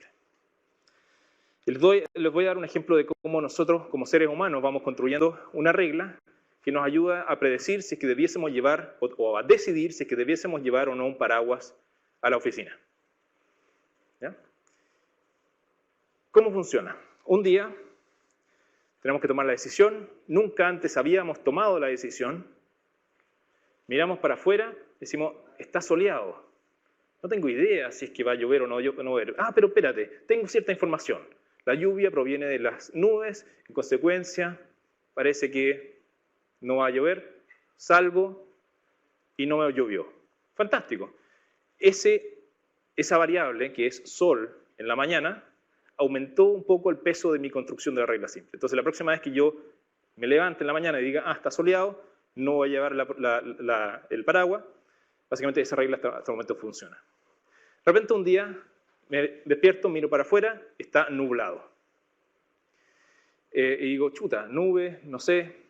Les voy a dar un ejemplo de cómo nosotros, como seres humanos, vamos construyendo una regla que nos ayuda a predecir si es que debiésemos llevar, o a decidir si es que debiésemos llevar o no un paraguas a la oficina. ¿Ya? ¿Cómo funciona? Un día tenemos que tomar la decisión, nunca antes habíamos tomado la decisión, miramos para afuera, decimos, está soleado. No tengo idea si es que va a llover o no va a llover. Pero espérate, tengo cierta información. La lluvia proviene de las nubes, en consecuencia, parece que no va a llover, salvo y no me llovió. Fantástico. Esa variable, que es sol en la mañana, aumentó un poco el peso de mi construcción de la regla simple. Entonces, la próxima vez que yo me levante en la mañana y diga, está soleado, no voy a llevar el paraguas, básicamente esa regla hasta el momento funciona. De repente un día me despierto, miro para afuera, está nublado. Y digo, chuta, nube, no sé,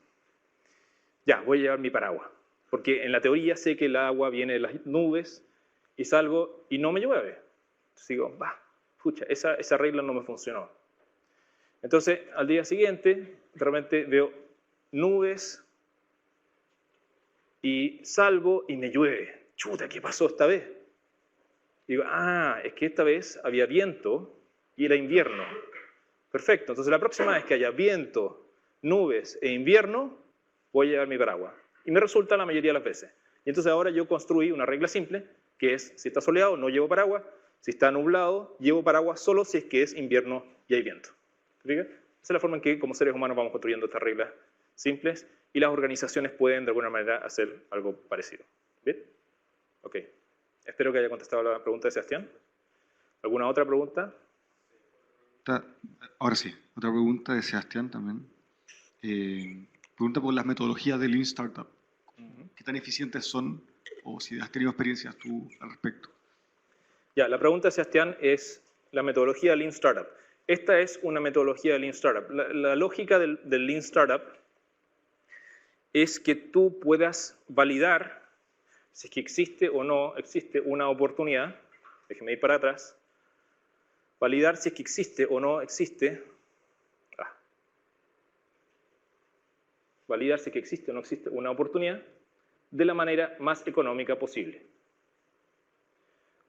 ya, voy a llevar mi paraguas. Porque en la teoría sé que el agua viene de las nubes y salgo y no me llueve. Entonces digo, pucha, esa regla no me funcionó. Entonces, al día siguiente, de repente veo nubes y salgo y me llueve. Chuta, ¿qué pasó esta vez? Digo, es que esta vez había viento y era invierno. Perfecto, entonces la próxima vez que haya viento, nubes e invierno, voy a llevar mi paraguas. Y me resulta la mayoría de las veces. Y entonces ahora yo construí una regla simple, que es, si está soleado, no llevo paraguas. Si está nublado, llevo paraguas solo si es que es invierno y hay viento. ¿Te fijas? Esa es la forma en que como seres humanos vamos construyendo estas reglas simples y las organizaciones pueden de alguna manera hacer algo parecido. ¿Bien? Ok. Espero que haya contestado la pregunta de Sebastián. ¿Alguna otra pregunta? Ahora sí, otra pregunta de Sebastián también. Pregunta por las metodologías de Lean Startup. ¿Qué tan eficientes son o si has tenido experiencias tú al respecto? Ya, la pregunta de Sebastián es la metodología de Lean Startup. Esta es una metodología de Lean Startup. La lógica del Lean Startup es que tú puedas validar si es que existe o no existe una oportunidad. Déjeme ir para atrás. Validar si es que existe o no existe. Validar si es que existe o no existe una oportunidad de la manera más económica posible.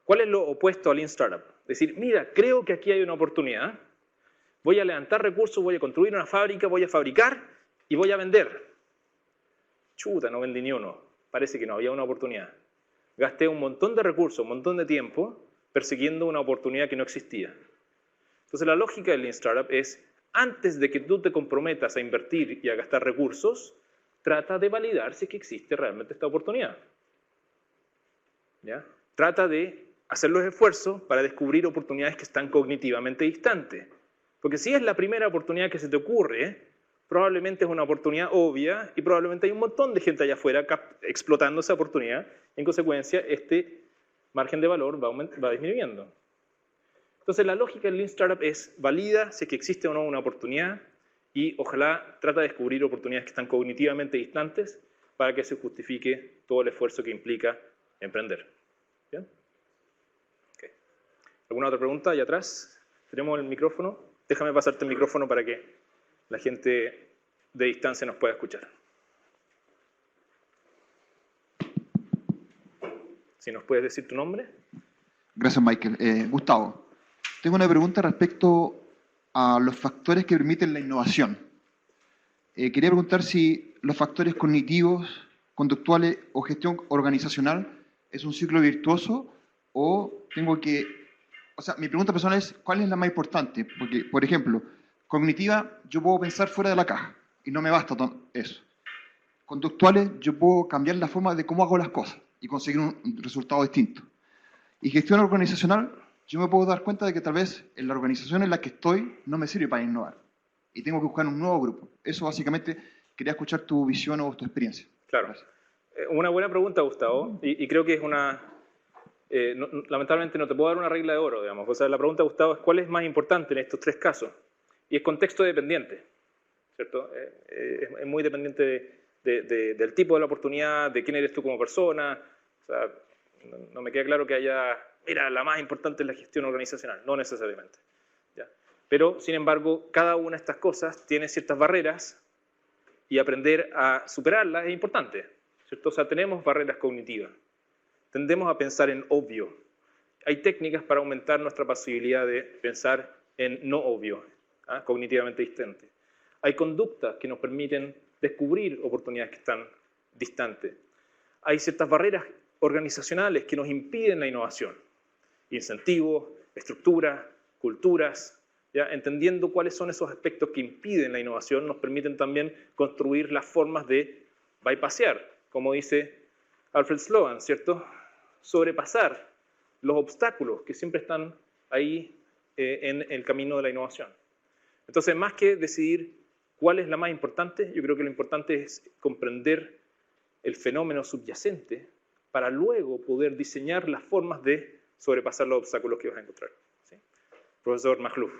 ¿Cuál es lo opuesto al Lean Startup? Decir, mira, creo que aquí hay una oportunidad, voy a levantar recursos, voy a construir una fábrica, voy a fabricar y voy a vender. Chuta, no vendí ni uno. Parece que no había una oportunidad. Gasté un montón de recursos, un montón de tiempo persiguiendo una oportunidad que no existía. Entonces la lógica del Lean Startup es, antes de que tú te comprometas a invertir y a gastar recursos, trata de validar si es que existe realmente esta oportunidad. ¿Ya? Trata de hacer los esfuerzos para descubrir oportunidades que están cognitivamente distantes. Porque si es la primera oportunidad que se te ocurre, probablemente es una oportunidad obvia y probablemente hay un montón de gente allá afuera explotando esa oportunidad. En consecuencia, este margen de valor va disminuyendo. Entonces, la lógica del Lean Startup es valida si es que existe o no una oportunidad y ojalá trata de descubrir oportunidades que están cognitivamente distantes para que se justifique todo el esfuerzo que implica emprender. ¿Bien? Okay. ¿Alguna otra pregunta allá atrás? ¿Tenemos el micrófono? Déjame pasarte el micrófono para que la gente de distancia nos pueda escuchar. Si nos puedes decir tu nombre. Gracias, Michael. Gustavo. Tengo una pregunta respecto a los factores que permiten la innovación. Quería preguntar si los factores cognitivos, conductuales o gestión organizacional es un ciclo virtuoso o tengo que... O sea, mi pregunta personal es, ¿cuál es la más importante? Porque, por ejemplo, cognitiva, yo puedo pensar fuera de la caja y no me basta eso. Conductuales, yo puedo cambiar la forma de cómo hago las cosas y conseguir un resultado distinto. Y gestión organizacional, yo me puedo dar cuenta de que tal vez en la organización en la que estoy no me sirve para innovar. Y tengo que buscar un nuevo grupo. Eso básicamente, quería escuchar tu visión o tu experiencia. Claro. Gracias. Una buena pregunta, Gustavo, y creo que es una... lamentablemente no te puedo dar una regla de oro, digamos. O sea, la pregunta, Gustavo, es ¿cuál es más importante en estos tres casos? Y es contexto dependiente, ¿cierto? Es muy dependiente del tipo de la oportunidad, de quién eres tú como persona. O sea, no me queda claro que haya... Mira, la más importante es la gestión organizacional, no necesariamente. ¿Ya? Pero, sin embargo, cada una de estas cosas tiene ciertas barreras y aprender a superarlas es importante, ¿cierto? O sea, tenemos barreras cognitivas. Tendemos a pensar en obvio. Hay técnicas para aumentar nuestra posibilidad de pensar en no obvio, cognitivamente distante. Hay conductas que nos permiten descubrir oportunidades que están distantes. Hay ciertas barreras organizacionales que nos impiden la innovación. Incentivos, estructuras, culturas, ¿ya? Entendiendo cuáles son esos aspectos que impiden la innovación, nos permiten también construir las formas de bypassear, como dice Alfred Sloan, ¿cierto? Sobrepasar los obstáculos que siempre están ahí en el camino de la innovación. Entonces, más que decidir cuál es la más importante, yo creo que lo importante es comprender el fenómeno subyacente para luego poder diseñar las formas de sobrepasar los obstáculos que vas a encontrar. ¿Sí? Profesor Makhlouf.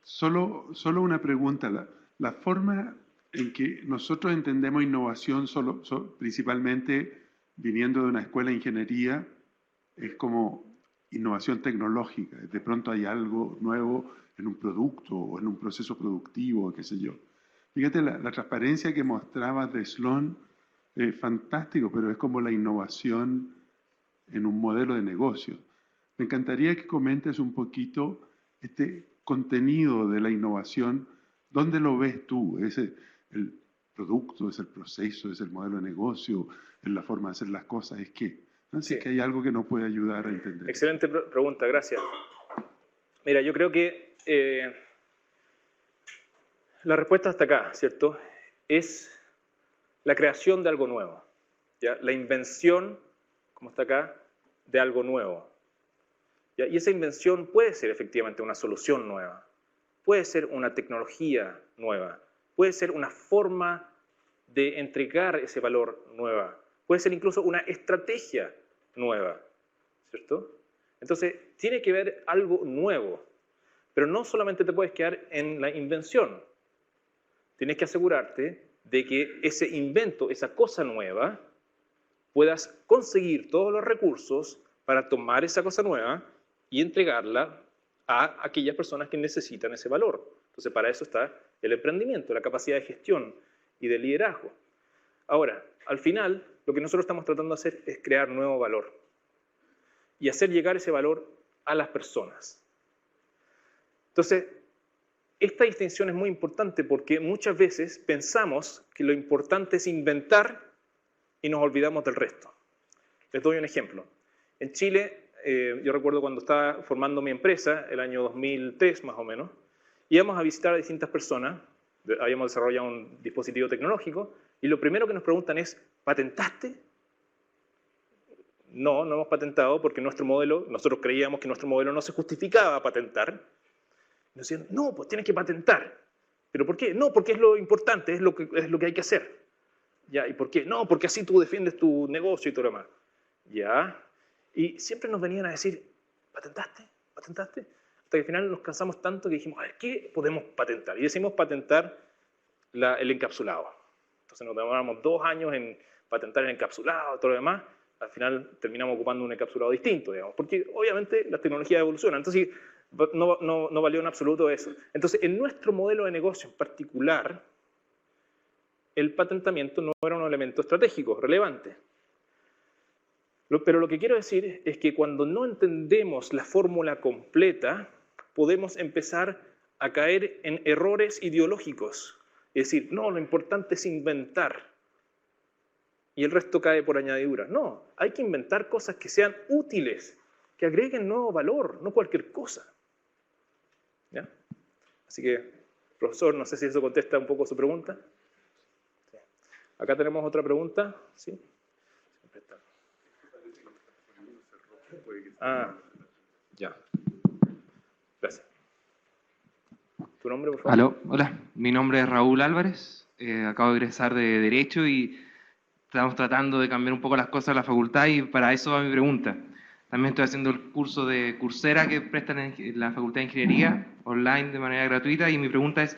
Solo una pregunta. La forma en que nosotros entendemos innovación, principalmente viniendo de una escuela de ingeniería, es como innovación tecnológica. De pronto hay algo nuevo en un producto o en un proceso productivo, qué sé yo. Fíjate la transparencia que mostrabas de Sloan, fantástico, pero es como la innovación en un modelo de negocio. Me encantaría que comentes un poquito este contenido de la innovación. ¿Dónde lo ves tú? ¿Es el producto, es el proceso, es el modelo de negocio, es la forma de hacer las cosas? ¿Es qué? Así Sí. que hay algo que nos puede ayudar a entender. Excelente pregunta, gracias. Mira, yo creo que la respuesta hasta acá, ¿cierto? Es la creación de algo nuevo, ¿ya? La invención, como está acá, de algo nuevo. ¿Ya? Y esa invención puede ser efectivamente una solución nueva, puede ser una tecnología nueva, puede ser una forma de entregar ese valor nueva, puede ser incluso una estrategia nueva, ¿cierto? Entonces, tiene que haber algo nuevo, pero no solamente te puedes quedar en la invención, tienes que asegurarte de que ese invento, esa cosa nueva, puedas conseguir todos los recursos para tomar esa cosa nueva y entregarla a aquellas personas que necesitan ese valor. Entonces, para eso está el emprendimiento, la capacidad de gestión y de liderazgo. Ahora, al final, lo que nosotros estamos tratando de hacer es crear nuevo valor y hacer llegar ese valor a las personas. Entonces, esta distinción es muy importante porque muchas veces pensamos que lo importante es inventar y nos olvidamos del resto. Les doy un ejemplo. En Chile, yo recuerdo cuando estaba formando mi empresa, el año 2003 más o menos, íbamos a visitar a distintas personas, habíamos desarrollado un dispositivo tecnológico, y lo primero que nos preguntan es, ¿patentaste? No, no hemos patentado porque nuestro modelo, nosotros creíamos que nuestro modelo no se justificaba a patentar. Nos decían, no, pues tienes que patentar. ¿Pero por qué? No, porque es lo importante, es lo que hay que hacer. ¿Ya? ¿Y por qué? No, porque así tú defiendes tu negocio y todo lo demás. ¿Ya? Y siempre nos venían a decir, ¿patentaste? ¿Patentaste? Hasta que al final nos cansamos tanto que dijimos, a ver, ¿qué podemos patentar? Y decimos patentar el encapsulado. Entonces nos demoramos 2 años en patentar el encapsulado y todo lo demás. Al final terminamos ocupando un encapsulado distinto, digamos, porque obviamente las tecnologías evolucionan. Entonces no valió en absoluto eso. Entonces, en nuestro modelo de negocio en particular, el patentamiento no era un elemento estratégico, relevante. Pero lo que quiero decir es que cuando no entendemos la fórmula completa, podemos empezar a caer en errores ideológicos. Es decir, no, lo importante es inventar. Y el resto cae por añadidura. No, hay que inventar cosas que sean útiles, que agreguen nuevo valor, no cualquier cosa. ¿Ya? Así que, profesor, no sé si eso contesta un poco su pregunta. Sí. Acá tenemos otra pregunta. ¿Sí? Ah, ya. Gracias. ¿Tu nombre, por favor? Aló, hola, mi nombre es Raúl Álvarez, acabo de egresar de Derecho y estamos tratando de cambiar un poco las cosas en la facultad y para eso va mi pregunta. También estoy haciendo el curso de Coursera que prestan en la Facultad de Ingeniería online de manera gratuita y mi pregunta es,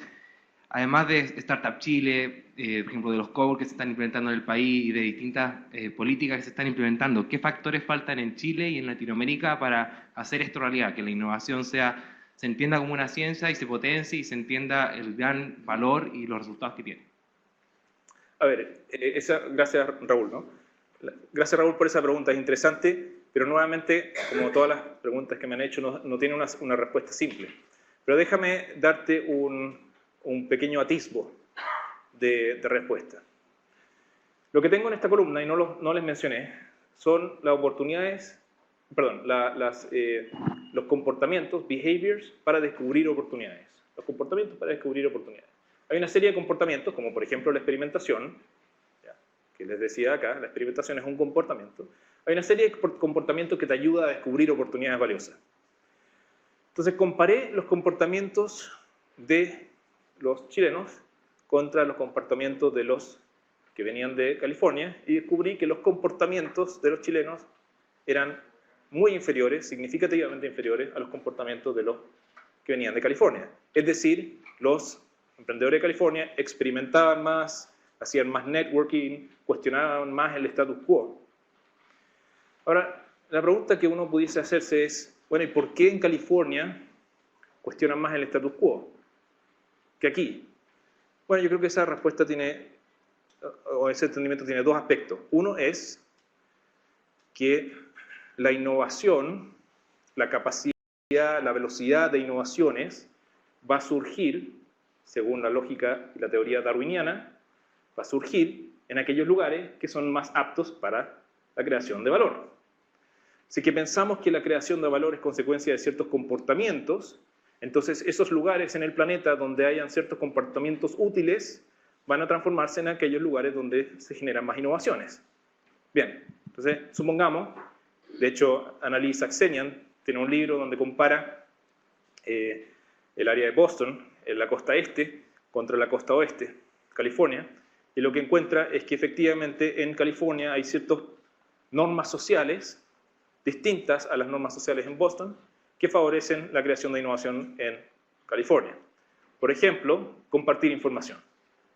además de Startup Chile, por ejemplo, de los coworks que se están implementando en el país y de distintas políticas que se están implementando, ¿qué factores faltan en Chile y en Latinoamérica para hacer esto realidad? Que la innovación se entienda como una ciencia y se potencie y se entienda el gran valor y los resultados que tiene. A ver, gracias Raúl, ¿no? Gracias Raúl por esa pregunta, es interesante, pero nuevamente, como todas las preguntas que me han hecho, no tiene una respuesta simple. Pero déjame darte un pequeño atisbo de respuesta. Lo que tengo en esta columna, y no les mencioné, son las oportunidades, perdón, los comportamientos, behaviors, para descubrir oportunidades. Los comportamientos para descubrir oportunidades. Hay una serie de comportamientos, como por ejemplo la experimentación, ¿ya? Que les decía acá, la experimentación es un comportamiento. Hay una serie de comportamientos que te ayuda a descubrir oportunidades valiosas. Entonces comparé los comportamientos de los chilenos contra los comportamientos de los que venían de California y descubrí que los comportamientos de los chilenos eran muy inferiores, significativamente inferiores a los comportamientos de los que venían de California. Es decir, los emprendedores de California experimentaban más, hacían más networking, cuestionaban más el status quo. Ahora, la pregunta que uno pudiese hacerse es, bueno, ¿y por qué en California cuestionan más el status quo que aquí? Bueno, yo creo que esa respuesta o ese entendimiento tiene dos aspectos. Uno es que la innovación, la capacidad, la velocidad de innovaciones va a surgir, según la lógica y la teoría darwiniana, va a surgir en aquellos lugares que son más aptos para la creación de valor. Si que pensamos que la creación de valor es consecuencia de ciertos comportamientos, entonces esos lugares en el planeta donde hayan ciertos comportamientos útiles van a transformarse en aquellos lugares donde se generan más innovaciones. Bien, entonces supongamos, de hecho Annalise Saxenian tiene un libro donde compara el área de Boston, en la costa este, contra la costa oeste, California, y lo que encuentra es que efectivamente en California hay ciertas normas sociales distintas a las normas sociales en Boston que favorecen la creación de innovación en California. Por ejemplo, compartir información.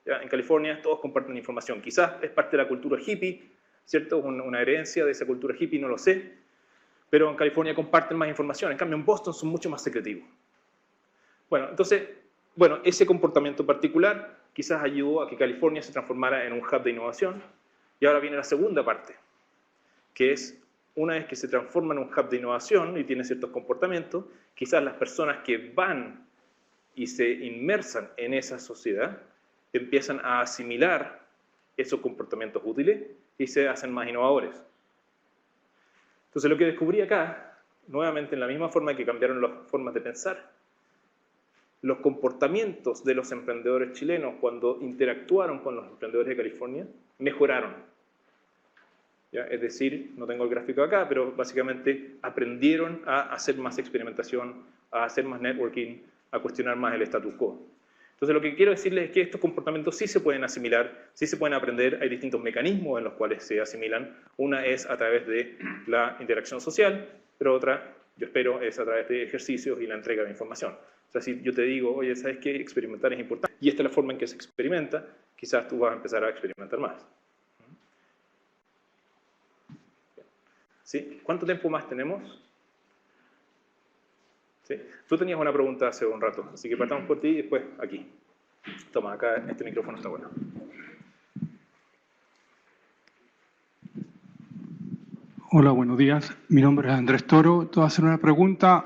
¿Ya? En California todos comparten información. Quizás es parte de la cultura hippie, ¿cierto? Una herencia de esa cultura hippie, no lo sé. Pero en California comparten más información. En cambio, en Boston son mucho más secretivos. Bueno, entonces, ese comportamiento particular quizás ayudó a que California se transformara en un hub de innovación. Y ahora viene la segunda parte, que es, una vez que se transforma en un hub de innovación y tiene ciertos comportamientos, quizás las personas que van y se inmersan en esa sociedad empiezan a asimilar esos comportamientos útiles y se hacen más innovadores. Entonces lo que descubrí acá, nuevamente en la misma forma que cambiaron las formas de pensar, los comportamientos de los emprendedores chilenos cuando interactuaron con los emprendedores de California mejoraron. ¿Ya? Es decir, no tengo el gráfico acá, pero básicamente aprendieron a hacer más experimentación, a hacer más networking, a cuestionar más el status quo. Entonces lo que quiero decirles es que estos comportamientos sí se pueden asimilar, sí se pueden aprender, hay distintos mecanismos en los cuales se asimilan. Una es a través de la interacción social, pero otra, yo espero, es a través de ejercicios y la entrega de información. O sea, si yo te digo, oye, ¿sabes qué? Experimentar es importante, y esta es la forma en que se experimenta, quizás tú vas a empezar a experimentar más. ¿Sí? ¿Cuánto tiempo más tenemos? ¿Sí? Tú tenías una pregunta hace un rato, así que partamos por ti y después aquí. Toma, acá este micrófono está bueno. Hola, buenos días. Mi nombre es Andrés Toro. Te voy a hacer una pregunta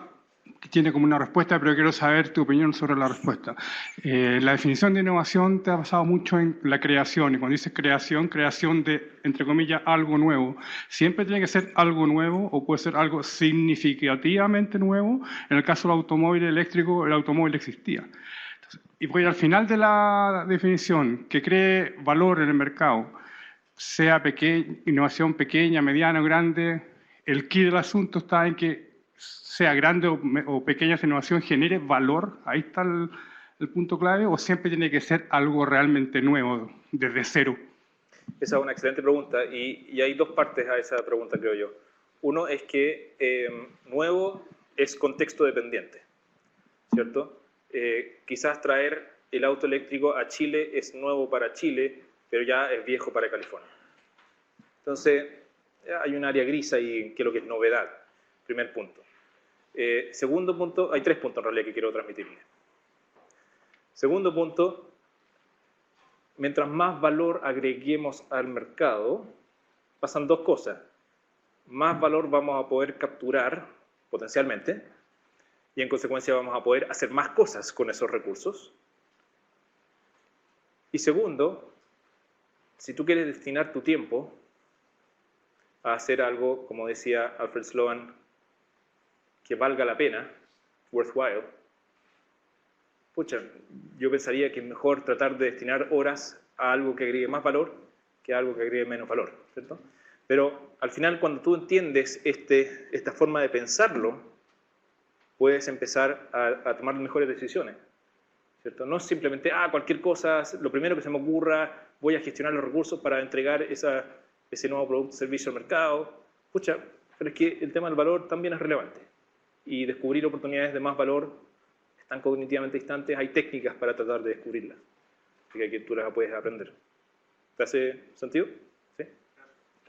que tiene como una respuesta, pero quiero saber tu opinión sobre la respuesta. La definición de innovación te ha basado mucho en la creación, y cuando dices creación, creación de, entre comillas, algo nuevo. ¿Siempre tiene que ser algo nuevo o puede ser algo significativamente nuevo? En el caso del automóvil eléctrico, el automóvil existía. Entonces, y voy al final de la definición, que cree valor en el mercado, sea innovación pequeña, mediana o grande, el quid del asunto está en que sea grande o pequeña esa innovación genere valor, ahí está el punto clave, o siempre tiene que ser algo realmente nuevo, desde cero. Esa es una excelente pregunta y hay dos partes a esa pregunta, creo yo. Uno es que nuevo es contexto dependiente, ¿cierto? Quizás traer el auto eléctrico a Chile es nuevo para Chile, pero ya es viejo para California. Entonces, hay un área gris ahí, que es lo que es novedad, primer punto. Segundo punto, hay tres puntos en realidad que quiero transmitirle. Segundo punto, mientras más valor agreguemos al mercado, pasan dos cosas. Más valor vamos a poder capturar, potencialmente, y en consecuencia vamos a poder hacer más cosas con esos recursos. Y segundo, si tú quieres destinar tu tiempo a hacer algo, como decía Alfred Sloan, que valga la pena, worthwhile, pucha, yo pensaría que es mejor tratar de destinar horas a algo que agregue más valor que a algo que agregue menos valor, ¿cierto? Pero al final, cuando tú entiendes esta forma de pensarlo, puedes empezar a tomar mejores decisiones, ¿cierto? No es simplemente, cualquier cosa, lo primero que se me ocurra, voy a gestionar los recursos para entregar ese nuevo producto o servicio al mercado. Pucha, pero es que el tema del valor también es relevante. Y descubrir oportunidades de más valor están cognitivamente distantes, hay técnicas para tratar de descubrirlas, así que tú las puedes aprender. ¿Te hace sentido? ¿Sí?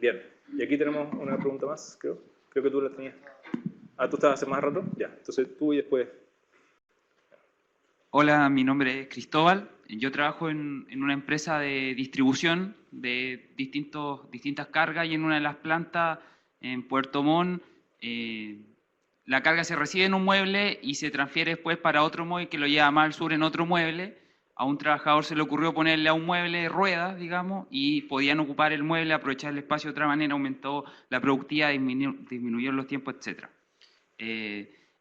Bien. Y aquí tenemos una pregunta más, creo. Creo que tú la tenías. ¿Tú estabas hace más rato? Ya. Entonces tú y después. Hola, mi nombre es Cristóbal. Yo trabajo en una empresa de distribución de distintas cargas y en una de las plantas en Puerto Montt la carga se recibe en un mueble y se transfiere después para otro mueble que lo lleva más al sur en otro mueble. A un trabajador se le ocurrió ponerle a un mueble ruedas, digamos, y podían ocupar el mueble, aprovechar el espacio de otra manera, aumentó la productividad, disminuyó los tiempos, etc.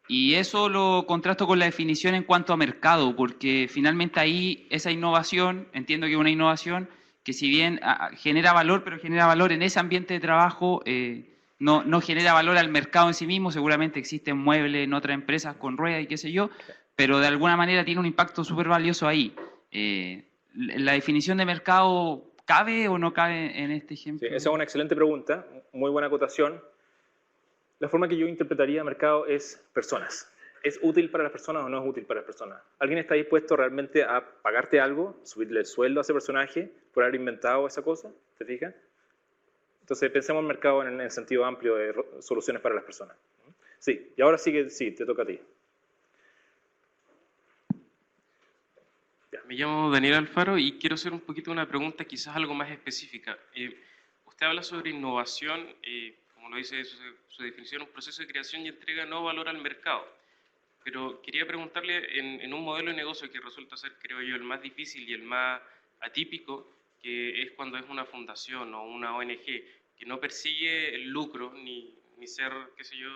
Y eso lo contrasto con la definición en cuanto a mercado, porque finalmente ahí esa innovación, entiendo que es una innovación que si bien genera valor, pero genera valor en ese ambiente de trabajo, no genera valor al mercado en sí mismo. Seguramente existen muebles en otras empresas con ruedas y qué sé yo, pero de alguna manera tiene un impacto súper valioso ahí. ¿La definición de mercado cabe o no cabe en este ejemplo? Sí, esa es una excelente pregunta, muy buena acotación. La forma que yo interpretaría mercado es personas. ¿Es útil para las personas o no es útil para las personas? ¿Alguien está dispuesto realmente a pagarte algo, subirle el sueldo a ese personaje por haber inventado esa cosa? ¿Te fijas? Entonces pensemos en mercado en el sentido amplio de soluciones para las personas. Sí, y ahora sí que sí, te toca a ti. Me llamo Daniel Alfaro y quiero hacer un poquito una pregunta quizás algo más específica. Usted habla sobre innovación, como lo dice su definición, un proceso de creación y entrega de nuevo valor al mercado. Pero quería preguntarle, en un modelo de negocio que resulta ser, creo yo, el más difícil y el más atípico, que es cuando es una fundación o una ONG, que no persigue el lucro ni ser, qué sé yo,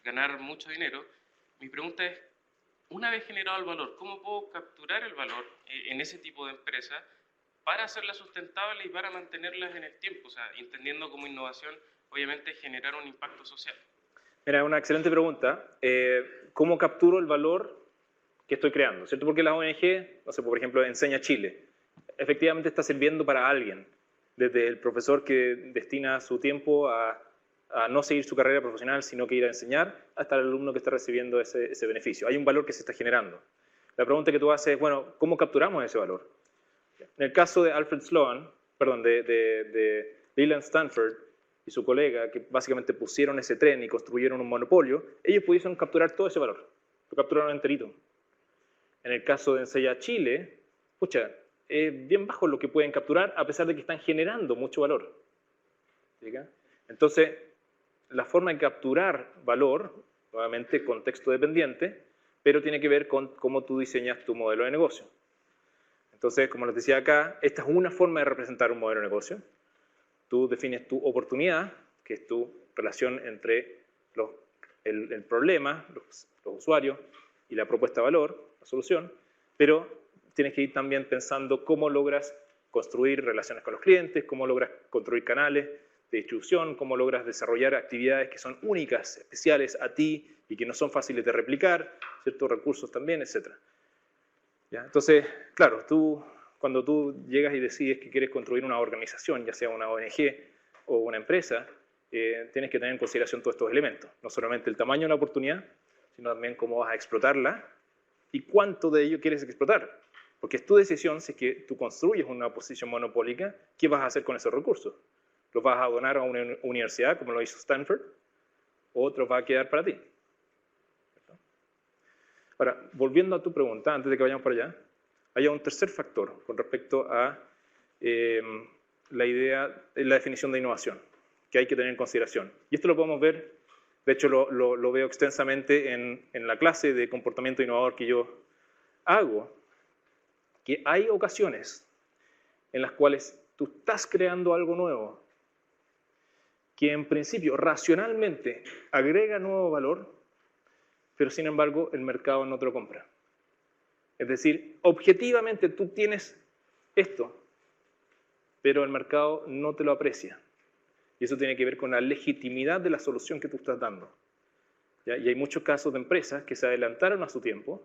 ganar mucho dinero, mi pregunta es, una vez generado el valor, ¿cómo puedo capturar el valor en ese tipo de empresas para hacerlas sustentables y para mantenerlas en el tiempo? O sea, entendiendo como innovación, obviamente, generar un impacto social. Mira, una excelente pregunta. ¿Cómo capturo el valor que estoy creando? ¿Cierto? Porque la ONG, no sé, por ejemplo, Enseña Chile, efectivamente está sirviendo para alguien, desde el profesor que destina su tiempo a no seguir su carrera profesional, sino que ir a enseñar, hasta el alumno que está recibiendo ese beneficio. Hay un valor que se está generando. La pregunta que tú haces es, bueno, ¿cómo capturamos ese valor? En el caso de Alfred Sloan, perdón, de Leland Stanford y su colega, que básicamente pusieron ese tren y construyeron un monopolio, ellos pudieron capturar todo ese valor. Lo capturaron enterito. En el caso de Enseña Chile, pucha, es bien bajo lo que pueden capturar, a pesar de que están generando mucho valor. ¿Sí? Entonces, la forma de capturar valor, nuevamente contexto dependiente, pero tiene que ver con cómo tú diseñas tu modelo de negocio. Entonces, como les decía acá, esta es una forma de representar un modelo de negocio. Tú defines tu oportunidad, que es tu relación entre el problema, los usuarios, y la propuesta de valor, la solución, pero tienes que ir también pensando cómo logras construir relaciones con los clientes, cómo logras construir canales de distribución, cómo logras desarrollar actividades que son únicas, especiales a ti y que no son fáciles de replicar, ciertos recursos también, etc. ¿Ya? Entonces, claro, cuando tú llegas y decides que quieres construir una organización, ya sea una ONG o una empresa, tienes que tener en consideración todos estos elementos. No solamente el tamaño de la oportunidad, sino también cómo vas a explotarla y cuánto de ello quieres explotar. Porque es tu decisión, si es que tú construyes una posición monopólica, ¿qué vas a hacer con esos recursos? ¿Los vas a donar a una universidad, como lo hizo Stanford? ¿O otros va a quedar para ti? Ahora, volviendo a tu pregunta, antes de que vayamos para allá, hay un tercer factor con respecto a la definición de innovación, que hay que tener en consideración. Y esto lo podemos ver, de hecho lo veo extensamente en la clase de comportamiento innovador que yo hago, que hay ocasiones en las cuales tú estás creando algo nuevo, que en principio racionalmente agrega nuevo valor, pero sin embargo el mercado no te lo compra. Es decir, objetivamente tú tienes esto, pero el mercado no te lo aprecia. Y eso tiene que ver con la legitimidad de la solución que tú estás dando. ¿Ya? Y hay muchos casos de empresas que se adelantaron a su tiempo,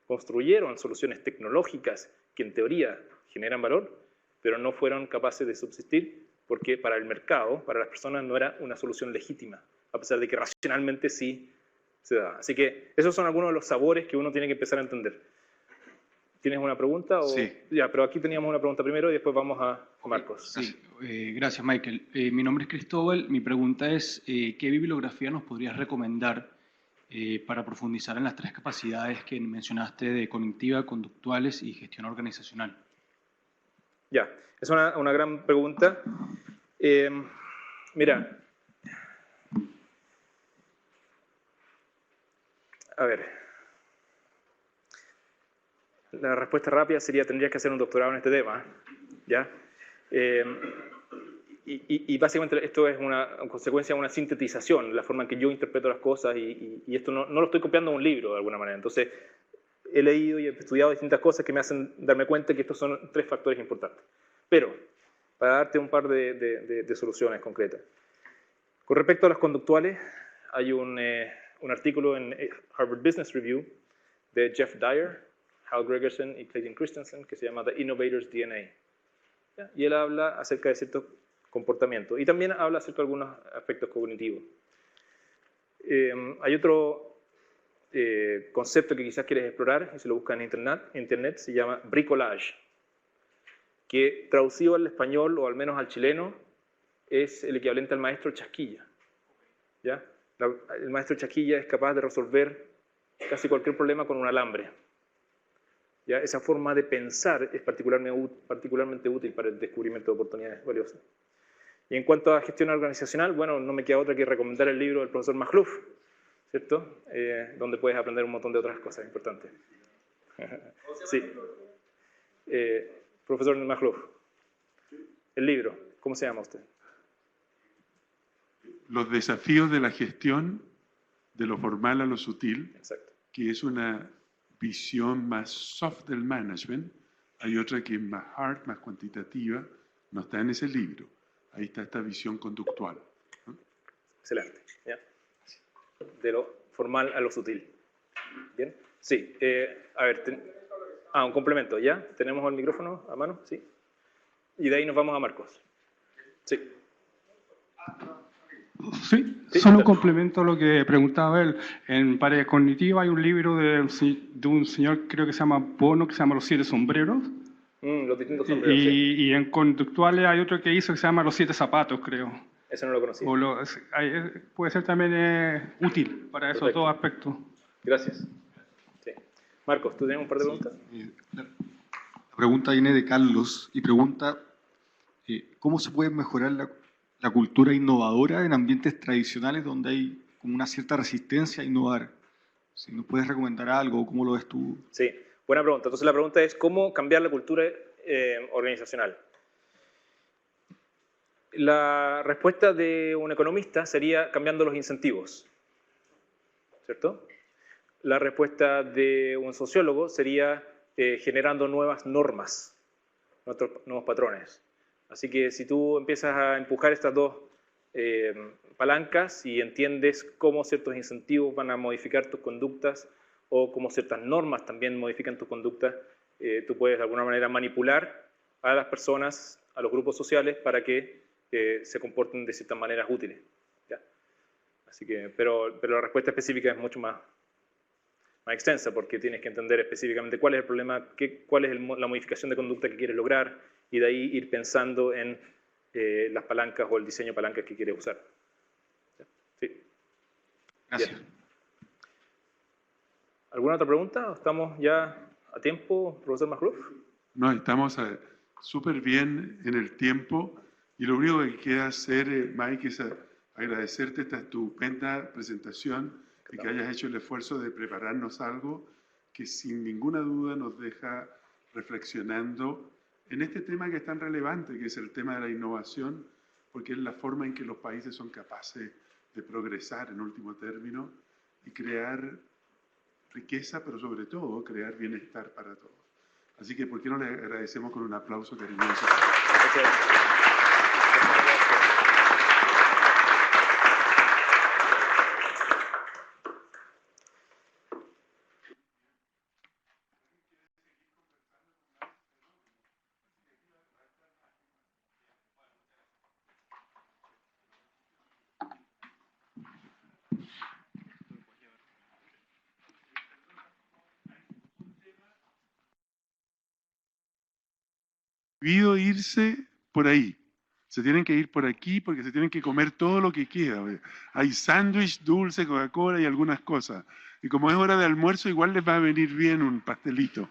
construyeron soluciones tecnológicas que en teoría generan valor, pero no fueron capaces de subsistir porque para el mercado, para las personas, no era una solución legítima, a pesar de que racionalmente sí se da. Así que esos son algunos de los sabores que uno tiene que empezar a entender. ¿Tienes una pregunta? Sí. Ya, pero aquí teníamos una pregunta primero y después vamos a Marcos. Sí, gracias Michael. Mi nombre es Cristóbal. Mi pregunta es, ¿qué bibliografía nos podrías recomendar para profundizar en las tres capacidades que mencionaste de cognitiva, conductuales y gestión organizacional? Ya, es una gran pregunta. Mira, a ver, la respuesta rápida sería tendrías que hacer un doctorado en este tema, ¿ya? Y básicamente esto es una consecuencia de una sintetización, la forma en que yo interpreto las cosas y esto no lo estoy copiando de un libro de alguna manera. Entonces, he leído y he estudiado distintas cosas que me hacen darme cuenta que estos son tres factores importantes. Pero, para darte un par de soluciones concretas. Con respecto a las conductuales, hay un artículo en Harvard Business Review de Jeff Dyer, Hal Gregersen y Clayton Christensen, que se llama The Innovator's DNA. ¿Ya? Y él habla acerca de ciertos comportamientos y también habla acerca de algunos aspectos cognitivos. Hay otro concepto que quizás quieres explorar, y se lo busca en internet, se llama bricolage, que traducido al español o al menos al chileno es el equivalente al maestro chasquilla. ¿Ya? El maestro chasquilla es capaz de resolver casi cualquier problema con un alambre. ¿Ya? Esa forma de pensar es particularmente útil para el descubrimiento de oportunidades valiosas. Y en cuanto a gestión organizacional, bueno, no me queda otra que recomendar el libro del profesor Makhlouf, ¿cierto? Donde puedes aprender un montón de otras cosas importantes. Sí. Profesor Makhlouf, el libro, ¿cómo se llama usted? Los desafíos de la gestión de lo formal a lo sutil, exacto, que es una visión más soft del management. Hay otra que es más hard, más cuantitativa, no está en ese libro. Ahí está esta visión conductual, ¿no? Excelente. ¿Ya? De lo formal a lo sutil. ¿Bien? Sí. A ver, un complemento, ¿ya? ¿Tenemos el micrófono a mano? Sí. Y de ahí nos vamos a Marcos. Sí. Sí, solo un complemento a lo que preguntaba él. En Pared Cognitiva hay un libro de un señor, creo que se llama Bono, que se llama Los 7 sombreros. Los distintos sombreros, y en conductuales hay otro que hizo que se llama Los 7 zapatos, creo. Eso no lo conocí. Puede ser también útil para esos dos aspectos. Gracias. Sí. Marcos, ¿tú tienes un par de preguntas? La pregunta viene de Carlos y pregunta ¿cómo se puede mejorar la cultura innovadora en ambientes tradicionales donde hay como una cierta resistencia a innovar. Si nos puedes recomendar algo, ¿cómo lo ves tú? Sí, buena pregunta. Entonces la pregunta es, ¿cómo cambiar la cultura organizacional? La respuesta de un economista sería cambiando los incentivos, ¿cierto? La respuesta de un sociólogo sería generando nuevas normas, nuevos patrones. Así que si tú empiezas a empujar estas dos palancas y entiendes cómo ciertos incentivos van a modificar tus conductas o cómo ciertas normas también modifican tus conductas, tú puedes de alguna manera manipular a las personas, a los grupos sociales para que se comporten de ciertas maneras útiles. ¿Ya? Así que, pero la respuesta específica es mucho más extensa porque tienes que entender específicamente cuál es el problema, cuál es la modificación de conducta que quieres lograr y de ahí ir pensando en las palancas o el diseño de palancas que quieres usar. ¿Ya? Sí. Gracias. Bien. ¿Alguna otra pregunta? ¿Estamos ya a tiempo, profesor Magluf? No, estamos súper bien en el tiempo y lo único que queda hacer, Mike, es agradecerte esta estupenda presentación y que hayas hecho el esfuerzo de prepararnos algo que sin ninguna duda nos deja reflexionando en este tema que es tan relevante, que es el tema de la innovación, porque es la forma en que los países son capaces de progresar en último término y crear riqueza, pero sobre todo crear bienestar para todos. Así que, ¿por qué no le agradecemos con un aplauso cariñoso? Prohibido irse por ahí. Se tienen que ir por aquí porque se tienen que comer todo lo que queda. Hay sándwich, dulce, Coca-Cola y algunas cosas. Y como es hora de almuerzo, igual les va a venir bien un pastelito.